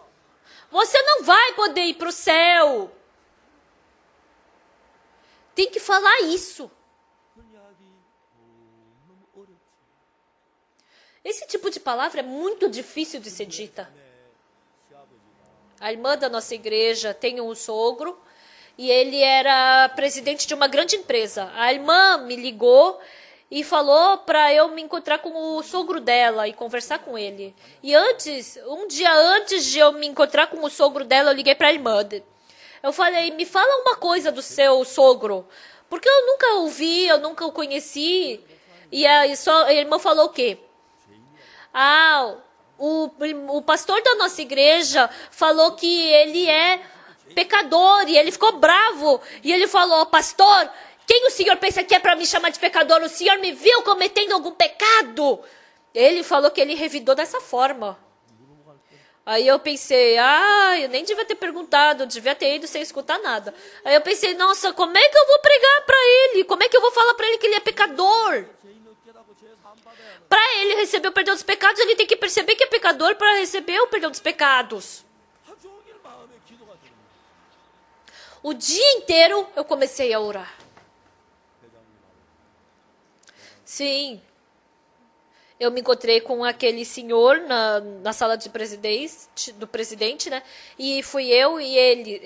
você não vai poder ir para o céu. Tem que falar isso. Esse tipo de palavra é muito difícil de ser dita. A irmã da nossa igreja tem um sogro e ele era presidente de uma grande empresa. A irmã me ligou e falou para eu me encontrar com o sogro dela e conversar com ele. E um dia antes de eu me encontrar com o sogro dela, eu liguei para a irmã. Eu falei, me fala uma coisa do seu sogro, porque eu nunca o vi, eu nunca o conheci. E a irmã falou o quê? O pastor da nossa igreja falou que ele é pecador e ele ficou bravo. E ele falou, pastor, quem o senhor pensa que é para me chamar de pecador? O senhor me viu cometendo algum pecado? Ele falou que ele revidou dessa forma. Aí eu pensei, eu nem devia ter perguntado, devia ter ido sem escutar nada. Aí eu pensei, nossa, como é que eu vou pregar para ele? Como é que eu vou falar para ele que ele é pecador? Para ele receber o perdão dos pecados, ele tem que perceber que é pecador para receber o perdão dos pecados. O dia inteiro eu comecei a orar. Sim. Eu me encontrei com aquele senhor na sala de do presidente, né? E fui eu e ele,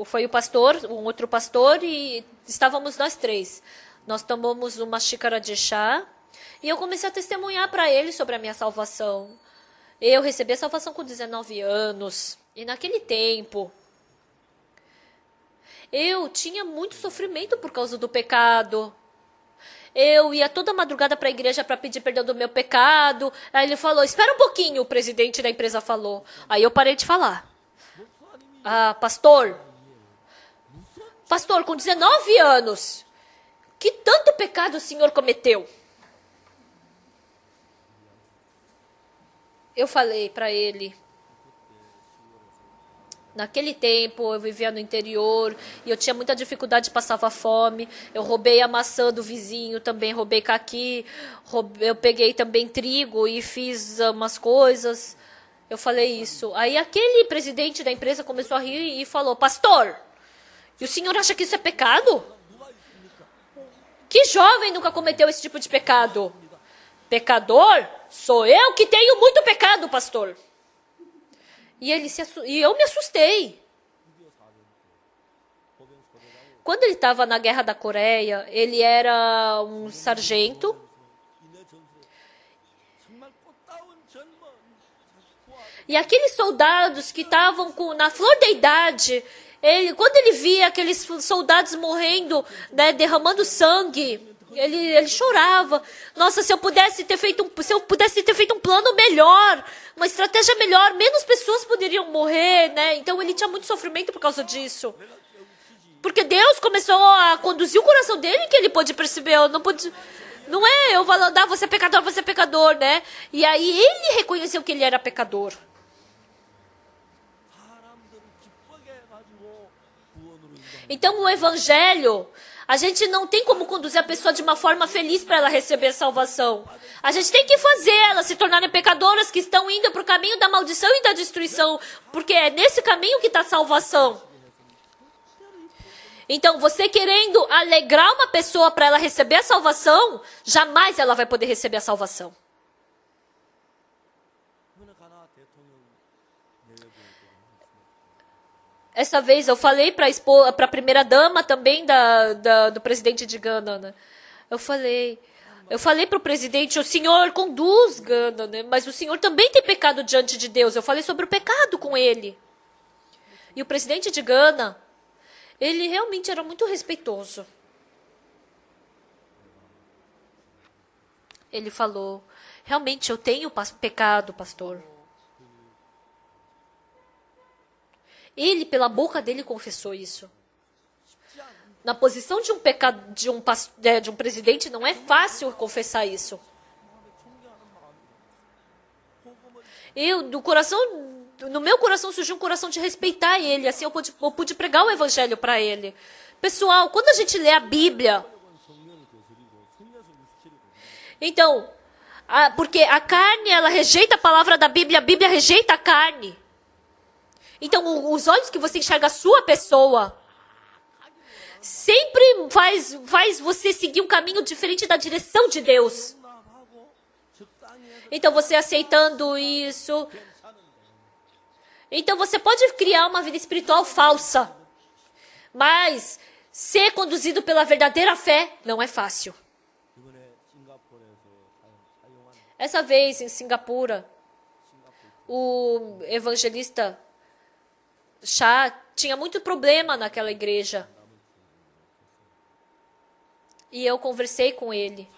foi o pastor, um outro pastor, e estávamos nós 3. Nós tomamos uma xícara de chá e eu comecei a testemunhar para ele sobre a minha salvação. Eu recebi a salvação com 19 anos e naquele tempo eu tinha muito sofrimento por causa do pecado. Eu ia toda madrugada para a igreja para pedir perdão do meu pecado. Aí ele falou, espera um pouquinho, o presidente da empresa falou. Aí eu parei de falar. Pastor, com 19 anos, que tanto pecado o senhor cometeu? Eu falei para ele, naquele tempo eu vivia no interior e eu tinha muita dificuldade, passava fome. Eu roubei a maçã do vizinho, também roubei caqui, eu peguei também trigo e fiz umas coisas. Eu falei isso. Aí aquele presidente da empresa começou a rir e falou, pastor, e o senhor acha que isso é pecado? Que jovem nunca cometeu esse tipo de pecado? Pecador? Sou eu que tenho muito pecado, pastor. E eu me assustei. Quando ele estava na Guerra da Coreia, ele era um sargento. E aqueles soldados que estavam na flor da idade, Quando ele via aqueles soldados morrendo, né, derramando sangue, ele chorava. Nossa, se eu pudesse ter feito um plano melhor, uma estratégia melhor, menos pessoas poderiam morrer, né? Então ele tinha muito sofrimento por causa disso. Porque Deus começou a conduzir o coração dele, que ele pôde perceber, eu não pude, não é eu falando, você é pecador, né? E aí ele reconheceu que ele era pecador. Então o evangelho, a gente não tem como conduzir a pessoa de uma forma feliz para ela receber a salvação. A gente tem que fazer elas se tornarem pecadoras que estão indo para o caminho da maldição e da destruição, porque é nesse caminho que está a salvação. Então, você querendo alegrar uma pessoa para ela receber a salvação, jamais ela vai poder receber a salvação. Essa vez eu falei para a primeira dama também do presidente de Gana, né? Eu falei para o presidente, o senhor conduz Gana, né? Mas o senhor também tem pecado diante de Deus. Eu falei sobre o pecado com ele. E o presidente de Gana, ele realmente era muito respeitoso. Ele falou, realmente eu tenho pecado, pastor. Ele, pela boca dele, confessou isso. Na posição de um presidente, não é fácil confessar isso. No meu coração surgiu um coração de respeitar ele. Assim eu pude pregar o evangelho para ele. Pessoal, quando a gente lê a Bíblia, então, porque a carne, ela rejeita a palavra da Bíblia, a Bíblia rejeita a carne. Então, os olhos que você enxerga a sua pessoa sempre faz você seguir um caminho diferente da direção de Deus. Então, você aceitando isso. Então, você pode criar uma vida espiritual falsa. Mas ser conduzido pela verdadeira fé não é fácil. Essa vez, em Singapura, o evangelista Chá tinha muito problema naquela igreja. E eu conversei com ele.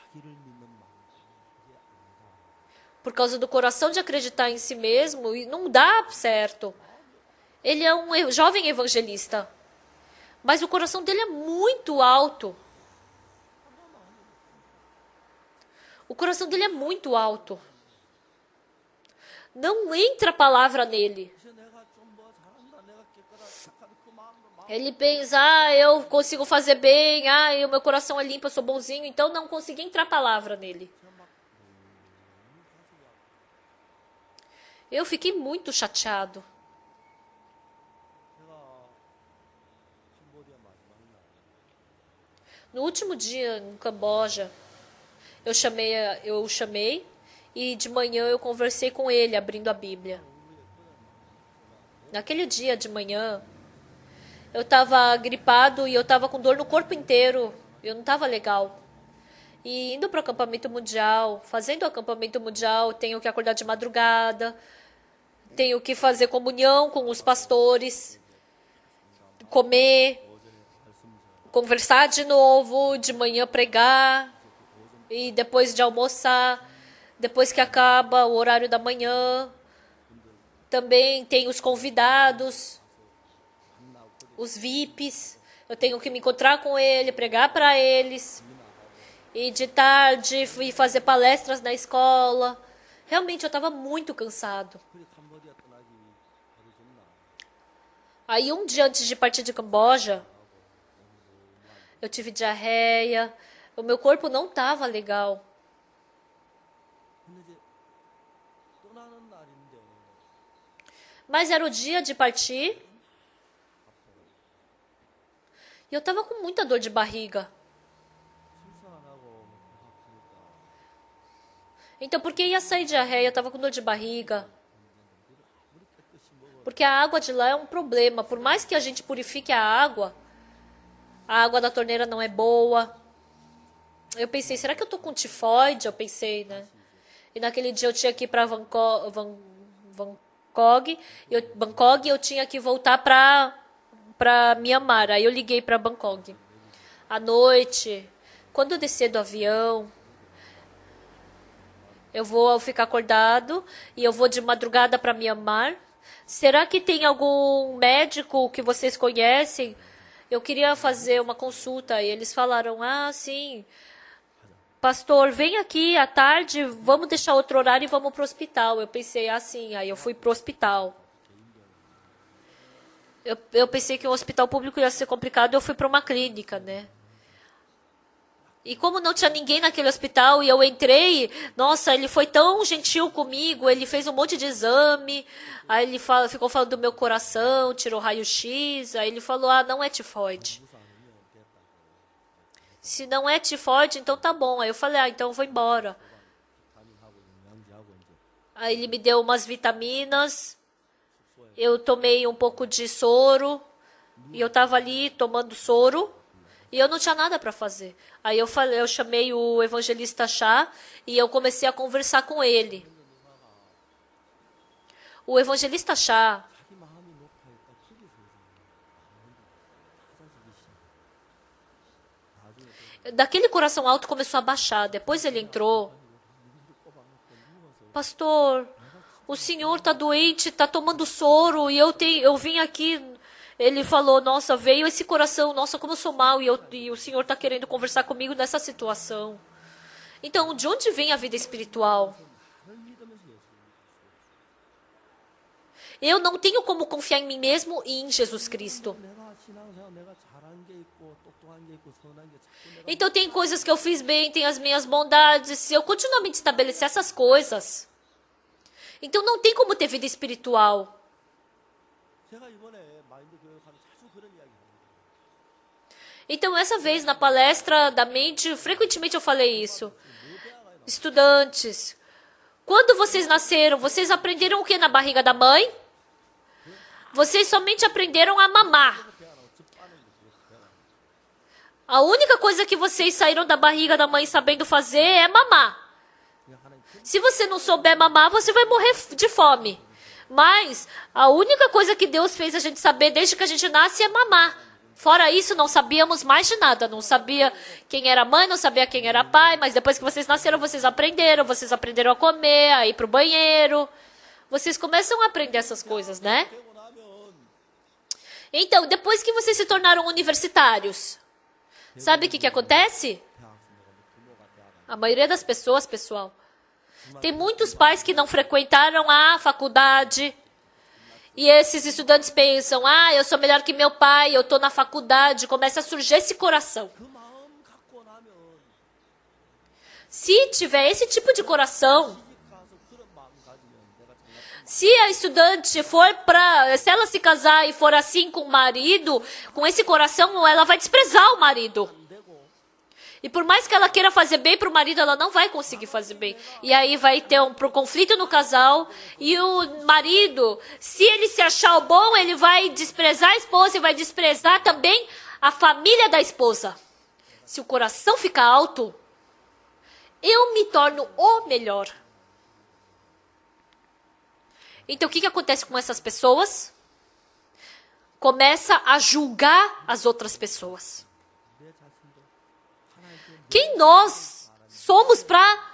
Por causa do coração de acreditar em si mesmo, e não dá certo. Ele é um jovem evangelista. Mas o coração dele é muito alto. O coração dele é muito alto. Não entra a palavra nele. Ele pensa, eu consigo fazer bem, o meu coração é limpo, eu sou bonzinho, então não consegui entrar a palavra nele. Eu fiquei muito chateado. No último dia, no Camboja, eu chamei e de manhã eu conversei com ele, abrindo a Bíblia. Naquele dia de manhã, eu estava gripado e eu estava com dor no corpo inteiro. Eu não estava legal. E indo para o acampamento mundial, fazendo o acampamento mundial, tenho que acordar de madrugada, tenho que fazer comunhão com os pastores, comer, conversar de novo, de manhã pregar, e depois de almoçar, depois que acaba o horário da manhã, também tem os convidados, os VIPs, eu tenho que me encontrar com ele, pregar para eles, e de tarde ir fazer palestras na escola. Realmente eu estava muito cansado. Aí um dia antes de partir de Camboja, eu tive diarreia, o meu corpo não estava legal. Mas era o dia de partir. E eu estava com muita dor de barriga. Então, por que ia sair diarreia? Eu estava com dor de barriga. Porque a água de lá é um problema. Por mais que a gente purifique a água da torneira não é boa. Eu pensei, será que eu estou com tifoide? Eu pensei, né? E naquele dia eu tinha que ir para Bangkok. E eu tinha que voltar para para Myanmar. Aí eu liguei para Bangkok. À noite, quando eu descer do avião, eu vou ficar acordado e eu vou de madrugada para Myanmar. Será que tem algum médico que vocês conhecem? Eu queria fazer uma consulta. E eles falaram, sim, pastor, vem aqui à tarde, vamos deixar outro horário e vamos para o hospital. Eu pensei, sim, aí eu fui para o hospital. Eu pensei que o hospital público ia ser complicado, eu fui para uma clínica, né? E como não tinha ninguém naquele hospital e eu entrei, nossa, ele foi tão gentil comigo, ele fez um monte de exame, aí ele ficou falando do meu coração, tirou raio-x, aí ele falou, não é tifoide. Se não é tifoide, então tá bom. Aí eu falei, então eu vou embora. Aí ele me deu umas vitaminas, eu tomei um pouco de soro, e eu tava ali tomando soro, e eu não tinha nada para fazer. Aí eu chamei o evangelista Chá e eu comecei a conversar com ele. O evangelista Chá, daquele coração alto começou a baixar. Depois ele entrou. Pastor, o senhor está doente, está tomando soro e eu vim aqui. Ele falou, nossa, veio esse coração, nossa, como eu sou mal, e o Senhor está querendo conversar comigo nessa situação. Então, de onde vem a vida espiritual? Eu não tenho como confiar em mim mesmo e em Jesus Cristo. Então, tem coisas que eu fiz bem, tem as minhas bondades, se eu continuamente estabelecer essas coisas, então não tem como ter vida espiritual. Então, essa vez, na palestra da mente, frequentemente eu falei isso. Estudantes, quando vocês nasceram, vocês aprenderam o que na barriga da mãe? Vocês somente aprenderam a mamar. A única coisa que vocês saíram da barriga da mãe sabendo fazer é mamar. Se você não souber mamar, você vai morrer de fome. Mas a única coisa que Deus fez a gente saber desde que a gente nasce é mamar. Fora isso, não sabíamos mais de nada. Não sabia quem era mãe, não sabia quem era pai. Mas depois que vocês nasceram, vocês aprenderam a comer, a ir para o banheiro. Vocês começam a aprender essas coisas, né? Então, depois que vocês se tornaram universitários, sabe o que acontece? A maioria das pessoas, pessoal, tem muitos pais que não frequentaram a faculdade. E esses estudantes pensam, eu sou melhor que meu pai, eu estou na faculdade. Começa a surgir esse coração. Se tiver esse tipo de coração, se a estudante se ela se casar e for assim com o marido, com esse coração, ela vai desprezar o marido. E por mais que ela queira fazer bem para o marido, ela não vai conseguir fazer bem. E aí vai ter um conflito no casal. E o marido, se ele se achar o bom, ele vai desprezar a esposa e vai desprezar também a família da esposa. Se o coração ficar alto, eu me torno o melhor. Então o que acontece com essas pessoas? Começa a julgar as outras pessoas. Quem nós somos para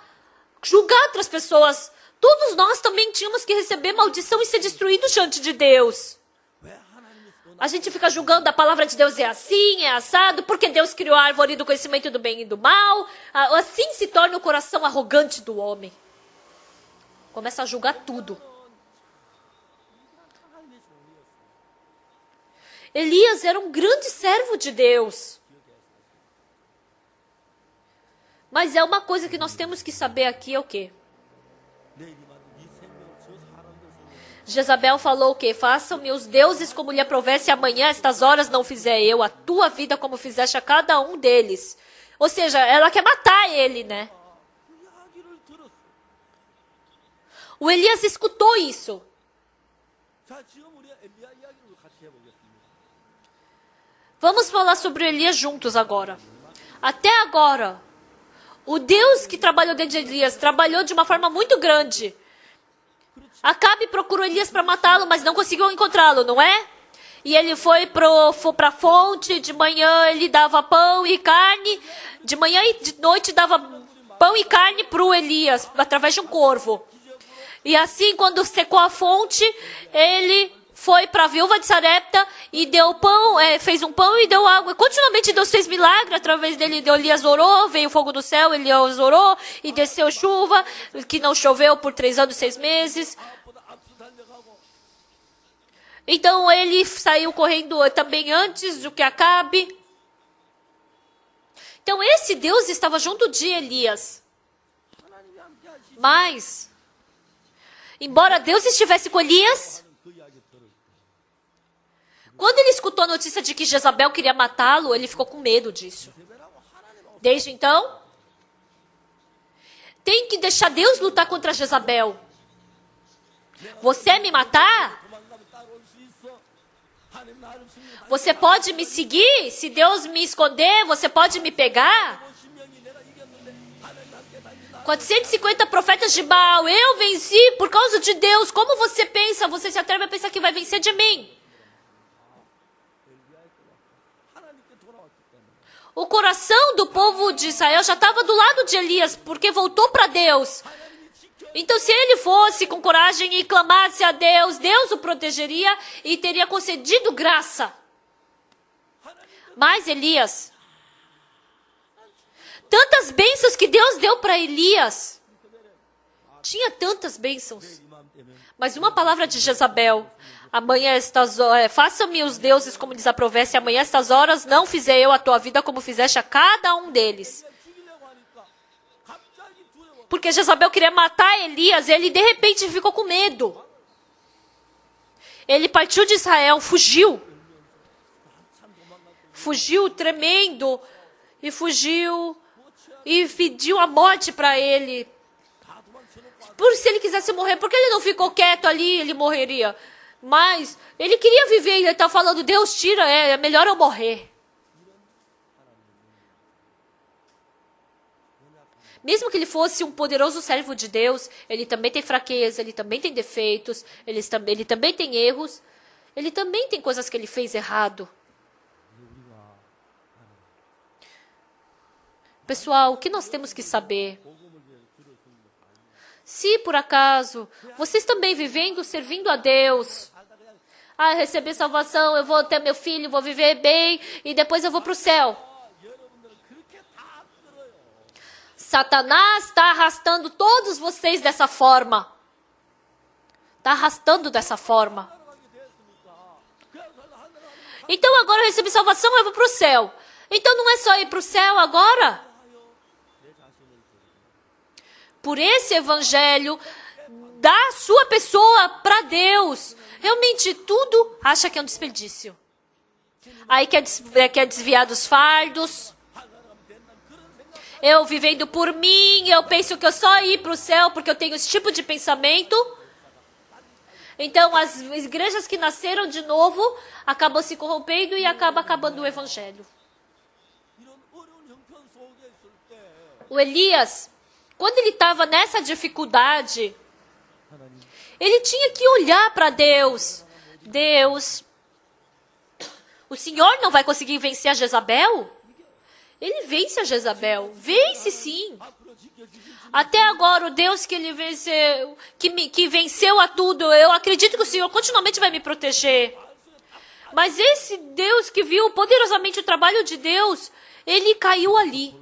julgar outras pessoas? Todos nós também tínhamos que receber maldição e ser destruídos diante de Deus. A gente fica julgando, a palavra de Deus é assim, é assado, porque Deus criou a árvore do conhecimento do bem e do mal. Assim se torna o coração arrogante do homem. Começa a julgar tudo. Elias era um grande servo de Deus. Mas é uma coisa que nós temos que saber aqui, é o quê? Jezabel falou o quê? Façam-me os deuses como lhe aprouver, se amanhã, estas horas, não fizer eu a tua vida como fizeste a cada um deles. Ou seja, ela quer matar ele, né? O Elias escutou isso. Vamos falar sobre o Elias juntos agora. Até agora, o Deus que trabalhou dentro de Elias trabalhou de uma forma muito grande. Acabe procurou Elias para matá-lo, mas não conseguiu encontrá-lo, não é? E ele foi para a fonte, de manhã ele dava pão e carne, de manhã e de noite dava pão e carne para o Elias, através de um corvo. E assim, quando secou a fonte, ele foi para a viúva de Sarepta e deu pão, fez um pão e deu água. E continuamente Deus fez milagre através dele. Elias orou, veio fogo do céu, Elias orou e desceu chuva, que não choveu por 3 anos e 6 meses. Então ele saiu correndo também antes do que Acabe. Então esse Deus estava junto de Elias. Mas, embora Deus estivesse com Elias, quando ele escutou a notícia de que Jezabel queria matá-lo, ele ficou com medo disso. Desde então, tem que deixar Deus lutar contra Jezabel. Você me matar? Você pode me seguir? Se Deus me esconder, você pode me pegar? 450 profetas de Baal, eu venci por causa de Deus. Como você pensa? Você se atreve a pensar que vai vencer de mim? O coração do povo de Israel já estava do lado de Elias, porque voltou para Deus. Então, se ele fosse com coragem e clamasse a Deus, Deus o protegeria e teria concedido graça. Mas Elias, tantas bênçãos que Deus deu para Elias, tinha tantas bênçãos, mas uma palavra de Jezabel: amanhã estas horas, façam-me os deuses como lhes aprovesse, amanhã estas horas não fizer eu a tua vida como fizeste a cada um deles. Porque Jezabel queria matar Elias, ele de repente ficou com medo. Ele partiu de Israel, fugiu. Fugiu tremendo, e fugiu, e pediu a morte para ele. Por se ele quisesse morrer, porque ele não ficou quieto ali, ele morreria. Mas ele queria viver, ele estava falando: Deus tira, é melhor eu morrer. Mesmo que ele fosse um poderoso servo de Deus, ele também tem fraqueza, ele também tem defeitos, ele também tem erros, ele também tem coisas que ele fez errado. Pessoal, o que nós temos que saber? Se por acaso vocês também vivendo, servindo a Deus, receber salvação, eu vou ter meu filho, vou viver bem e depois eu vou para o céu. Satanás está arrastando todos vocês dessa forma. Está arrastando dessa forma. Então agora eu recebi salvação, eu vou para o céu. Então não é só ir para o céu agora? Por esse evangelho, dá a sua pessoa para Deus. Realmente tudo acha que é um desperdício. Aí quer desviar dos fardos. Eu vivendo por mim, eu penso que eu só ir para o céu porque eu tenho esse tipo de pensamento. Então, as igrejas que nasceram de novo acabam se corrompendo e acabam acabando o evangelho. O Elias, quando ele estava nessa dificuldade, ele tinha que olhar para Deus. Deus, o Senhor não vai conseguir vencer a Jezabel? Ele vence a Jezabel. Vence sim. Até agora, o Deus que ele venceu, que venceu a tudo, eu acredito que o Senhor continuamente vai me proteger. Mas esse Deus que viu poderosamente o trabalho de Deus, ele caiu ali.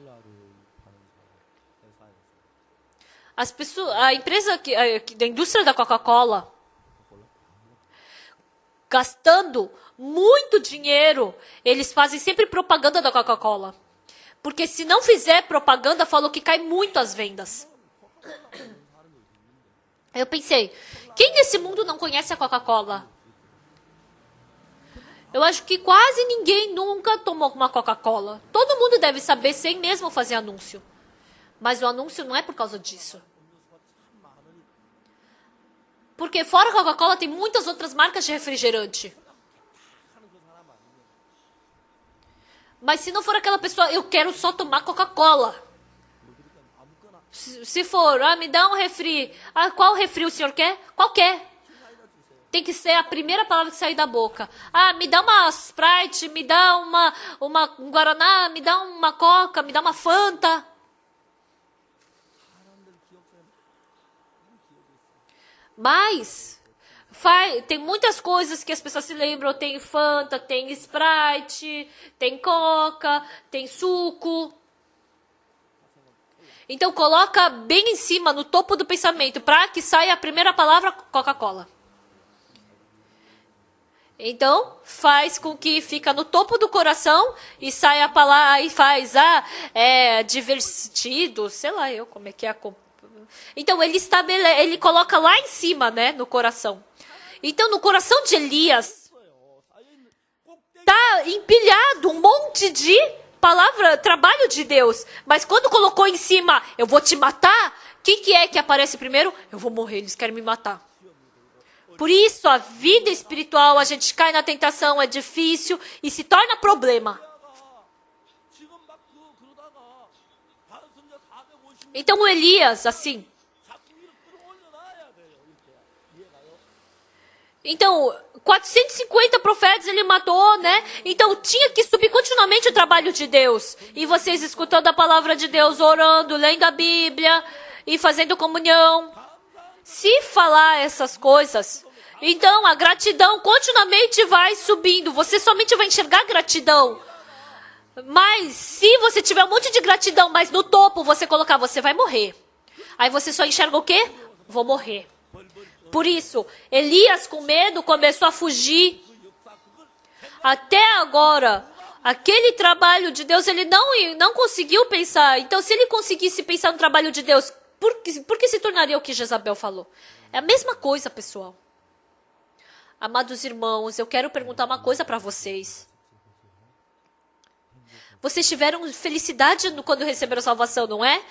As pessoas, a empresa, da indústria da Coca-Cola, gastando muito dinheiro, eles fazem sempre propaganda da Coca-Cola. Porque se não fizer propaganda, falou que cai muito as vendas. Aí eu pensei, quem nesse mundo não conhece a Coca-Cola? Eu acho que quase ninguém nunca tomou uma Coca-Cola. Todo mundo deve saber sem mesmo fazer anúncio. Mas o anúncio não é por causa disso. Porque fora a Coca-Cola tem muitas outras marcas de refrigerante. Mas se não for aquela pessoa, eu quero só tomar Coca-Cola. Se for, me dá um refri. Qual refri o senhor quer? Qualquer. tem que ser a primeira palavra que sair da boca. Ah, me dá uma Sprite, me dá um Guaraná, me dá uma Coca, me dá uma Fanta. Mas tem muitas coisas que as pessoas se lembram. Tem Fanta, tem Sprite, tem Coca, tem suco. Então coloca bem em cima, no topo do pensamento, para que saia a primeira palavra Coca-Cola. Então, faz com que fica no topo do coração e sai a palavra, e faz divertido, sei lá eu como é que é a... Então, ele coloca lá em cima, né, no coração. Então, no coração de Elias, tá empilhado um monte de trabalho de Deus. Mas quando colocou em cima, eu vou te matar, o que é que aparece primeiro? Eu vou morrer, eles querem me matar. Por isso, a vida espiritual, a gente cai na tentação, é difícil e se torna problema. Então, Elias, assim. Então, 450 profetas ele matou, né? Então, tinha que subir continuamente o trabalho de Deus. E vocês escutando a palavra de Deus, orando, lendo a Bíblia e fazendo comunhão. Se falar essas coisas... Então, a gratidão continuamente vai subindo. Você somente vai enxergar gratidão. Mas, se você tiver um monte de gratidão, mas no topo você colocar, você vai morrer. Aí você só enxerga o quê? Vou morrer. Por isso, Elias, com medo, começou a fugir. Até agora, aquele trabalho de Deus, ele não conseguiu pensar. Então, se ele conseguisse pensar no trabalho de Deus, por que se tornaria o que Jezabel falou? É a mesma coisa, pessoal. Amados irmãos, eu quero perguntar uma coisa para vocês. Vocês tiveram felicidade quando receberam salvação, não é?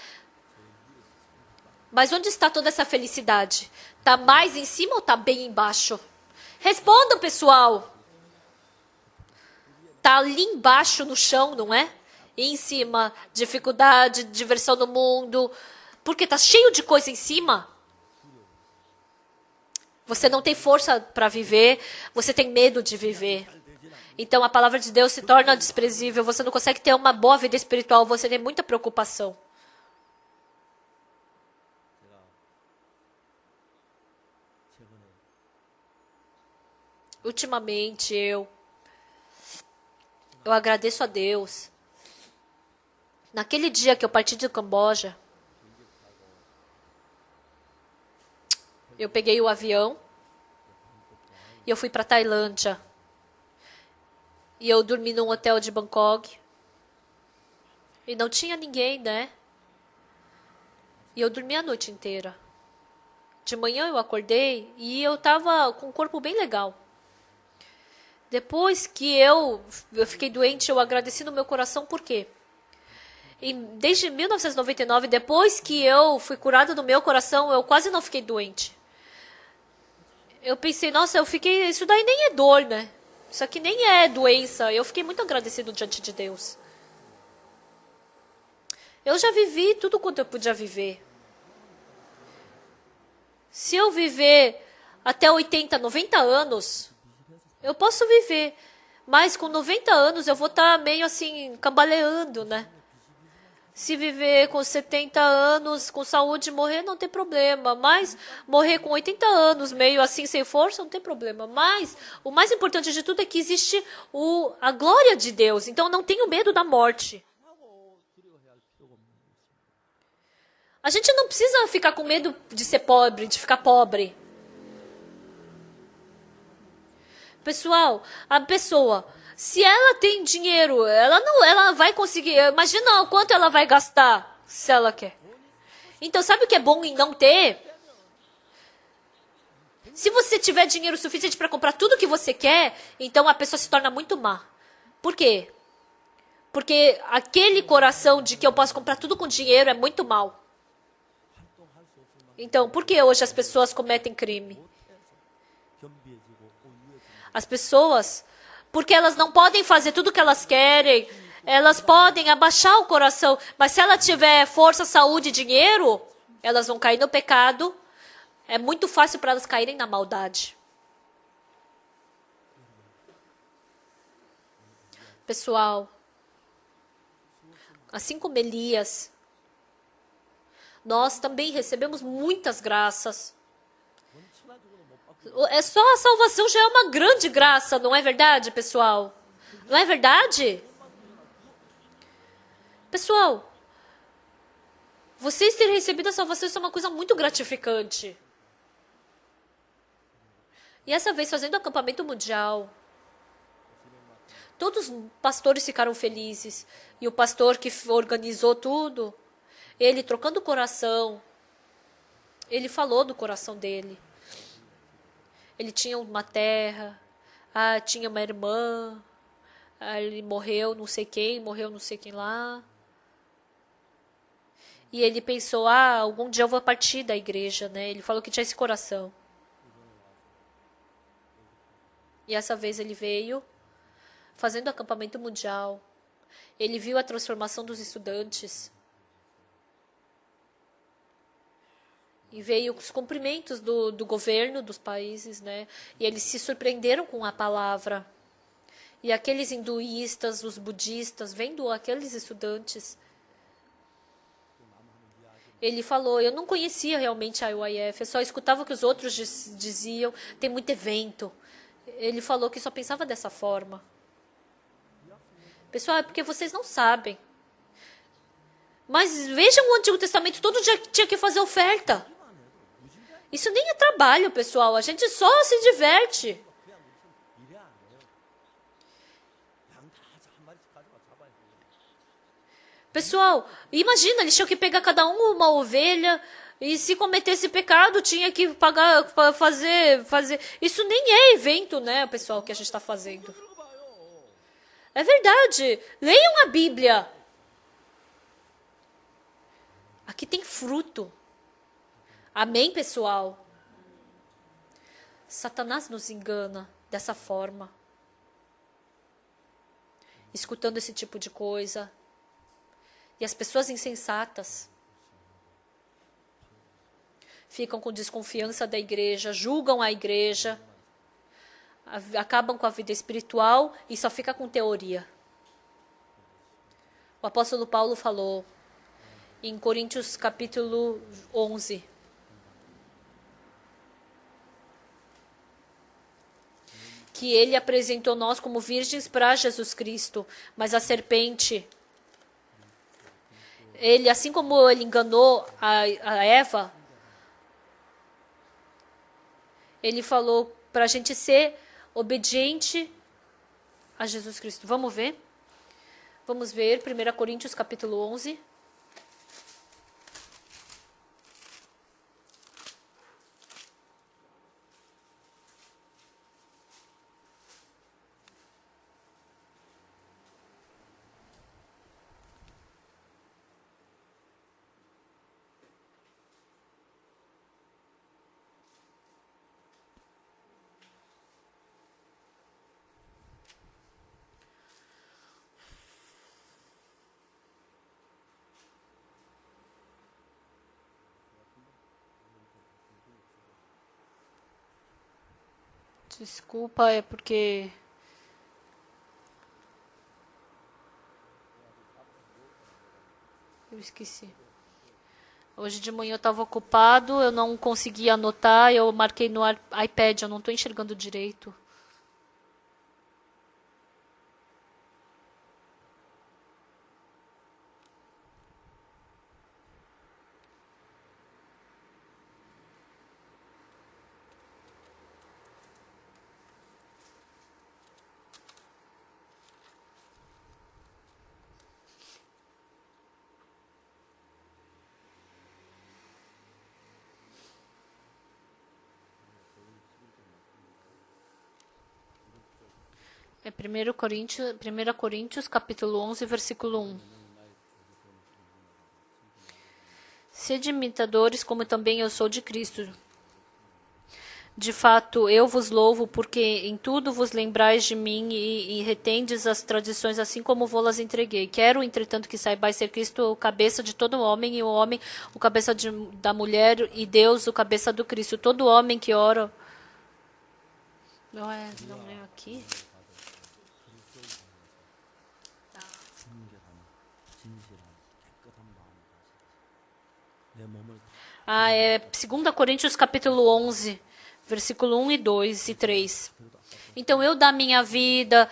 Mas onde está toda essa felicidade? Está mais em cima ou está bem embaixo? Respondam, pessoal. Está ali embaixo no chão, não é? E em cima, dificuldade, diversão no mundo. Porque está cheio de coisa em cima. Você não tem força para viver, você tem medo de viver. Então a palavra de Deus se torna desprezível, você não consegue ter uma boa vida espiritual, você tem muita preocupação. Ultimamente eu agradeço a Deus. Naquele dia que eu parti de Camboja, eu peguei o avião e eu fui para Tailândia. E eu dormi num hotel de Bangkok. E não tinha ninguém, né? E eu dormi a noite inteira. De manhã eu acordei e eu tava com um corpo bem legal. Depois que eu fiquei doente, eu agradeci no meu coração, por quê? E desde 1999, depois que eu fui curada do meu coração, eu quase não fiquei doente. Eu pensei, nossa, isso daí nem é dor, né? Isso aqui nem é doença. Eu fiquei muito agradecido diante de Deus. Eu já vivi tudo quanto eu podia viver. Se eu viver até 80, 90 anos, eu posso viver. Mas com 90 anos eu vou estar meio assim, cambaleando, né? Se viver com 70 anos, com saúde, morrer, não tem problema. Mas morrer com 80 anos, meio assim, sem força, não tem problema. Mas o mais importante de tudo é que existe a glória de Deus. Então, não tenho medo da morte. A gente não precisa ficar com medo de ser pobre, de ficar pobre. Pessoal, a pessoa... Se ela tem dinheiro, ela vai conseguir. Imagina o quanto ela vai gastar se ela quer. Então, sabe o que é bom em não ter? Se você tiver dinheiro suficiente para comprar tudo que você quer, então a pessoa se torna muito má. Por quê? Porque aquele coração de que eu posso comprar tudo com dinheiro é muito mal. Então, por que hoje as pessoas cometem crime? As pessoas... Porque elas não podem fazer tudo o que elas querem. Elas podem abaixar o coração. Mas se ela tiver força, saúde e dinheiro, elas vão cair no pecado. É muito fácil para elas caírem na maldade. Pessoal, assim como Elias, nós também recebemos muitas graças. É só a salvação já é uma grande graça, não é verdade, pessoal? Não é verdade? Pessoal, vocês terem recebido a salvação, isso é uma coisa muito gratificante. E essa vez, fazendo o acampamento mundial, todos os pastores ficaram felizes. E o pastor que organizou tudo, ele trocando o coração, ele falou do coração dele. Ele tinha uma terra, tinha uma irmã, ele morreu não sei quem, morreu não sei quem lá. E ele pensou, algum dia eu vou partir da igreja, né? Ele falou que tinha esse coração. E essa vez ele veio, fazendo acampamento mundial. Ele viu a transformação dos estudantes. E veio os cumprimentos do governo dos países, né? E eles se surpreenderam com a palavra. E aqueles hinduístas, os budistas, vendo aqueles estudantes, ele falou, eu não conhecia realmente a IYF, eu só escutava o que os outros diziam, tem muito evento. Ele falou que só pensava dessa forma. Pessoal, é porque vocês não sabem. Mas vejam o Antigo Testamento, todo dia tinha que fazer oferta. Isso nem é trabalho, pessoal. A gente só se diverte. Pessoal, imagina, eles tinham que pegar cada um uma ovelha e se cometesse pecado tinha que pagar para fazer. Isso nem é evento, né, pessoal, que a gente está fazendo. É verdade. Leiam a Bíblia. Aqui tem fruto. Amém, pessoal? Satanás nos engana dessa forma. Escutando esse tipo de coisa. E as pessoas insensatas ficam com desconfiança da igreja, julgam a igreja, acabam com a vida espiritual e só fica com teoria. O apóstolo Paulo falou em Coríntios capítulo 11. Que ele apresentou nós como virgens para Jesus Cristo, mas a serpente, ele, assim como ele enganou a Eva, ele falou para a gente ser obediente a Jesus Cristo. Vamos ver? Vamos ver 1 Coríntios capítulo 11. Desculpa, é porque eu esqueci. Hoje de manhã eu estava ocupado, eu não consegui anotar, eu marquei no iPad, eu não estou enxergando direito. É 1 Coríntios, capítulo 11, versículo 1. Sede imitadores, como também eu sou de Cristo. De fato, eu vos louvo, porque em tudo vos lembrais de mim e retendes as tradições, assim como vou-las entreguei. Quero, entretanto, que saibais ser Cristo o cabeça de todo homem, e o homem o cabeça da mulher, e Deus o cabeça do Cristo. Todo homem que ora... Não é aqui? É 2 Coríntios capítulo 11, versículo 1 e 2 e 3. Então, eu dar minha vida,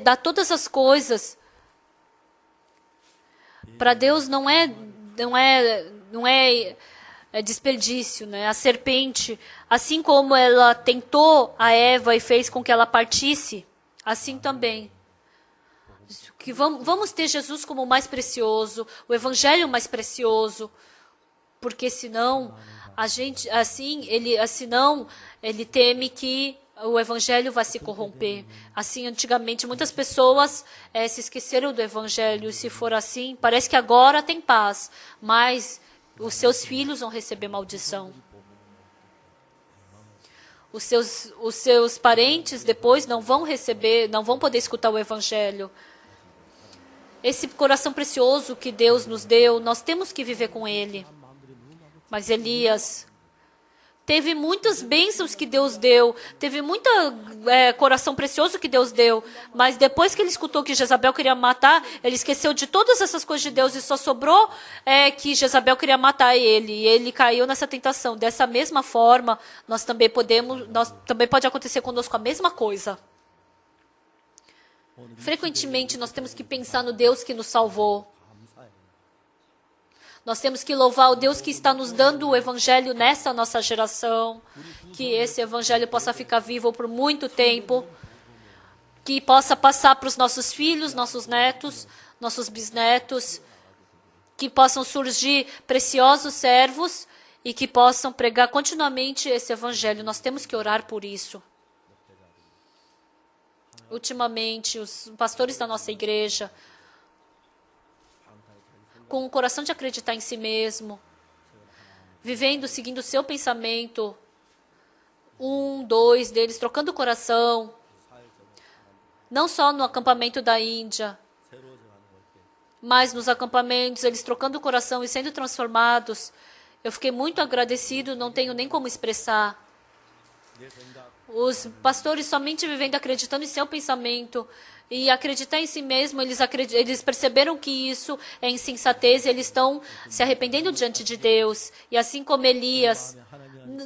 dar todas as coisas, para Deus não é desperdício, né? A serpente, assim como ela tentou a Eva e fez com que ela partisse, assim também. Que vamos ter Jesus como o mais precioso, o evangelho mais precioso, porque senão ele teme que o evangelho vai se corromper. Assim, antigamente, muitas pessoas se esqueceram do evangelho. E se for assim, parece que agora tem paz, mas os seus filhos vão receber maldição. Os seus parentes depois não vão poder escutar o evangelho. Esse coração precioso que Deus nos deu, nós temos que viver com ele. Mas Elias teve muitas bênçãos que Deus deu, teve muito coração precioso que Deus deu, mas depois que ele escutou que Jezabel queria matar, ele esqueceu de todas essas coisas de Deus e só sobrou que Jezabel queria matar ele, e ele caiu nessa tentação. Dessa mesma forma, também pode acontecer conosco a mesma coisa. Frequentemente, nós temos que pensar no Deus que nos salvou. Nós temos que louvar o Deus que está nos dando o evangelho nessa nossa geração. Que esse evangelho possa ficar vivo por muito tempo. Que possa passar para os nossos filhos, nossos netos, nossos bisnetos. Que possam surgir preciosos servos e que possam pregar continuamente esse evangelho. Nós temos que orar por isso. Ultimamente, os pastores da nossa igreja, com o coração de acreditar em si mesmo, seguindo o seu pensamento, 1, 2 deles, trocando o coração, não só no acampamento da Índia, mas nos acampamentos, eles trocando o coração e sendo transformados. Eu fiquei muito agradecido, não tenho nem como expressar. Os pastores somente vivendo acreditando em seu pensamento e acreditar em si mesmo, eles perceberam que isso é insensatez e eles estão se arrependendo diante de Deus. E assim como Elias,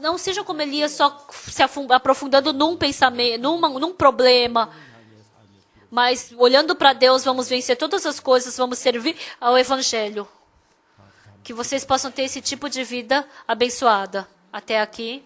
não sejam como Elias só se aprofundando num pensamento, num problema, mas olhando para Deus, vamos vencer todas as coisas, vamos servir ao Evangelho. Que vocês possam ter esse tipo de vida abençoada. Até aqui.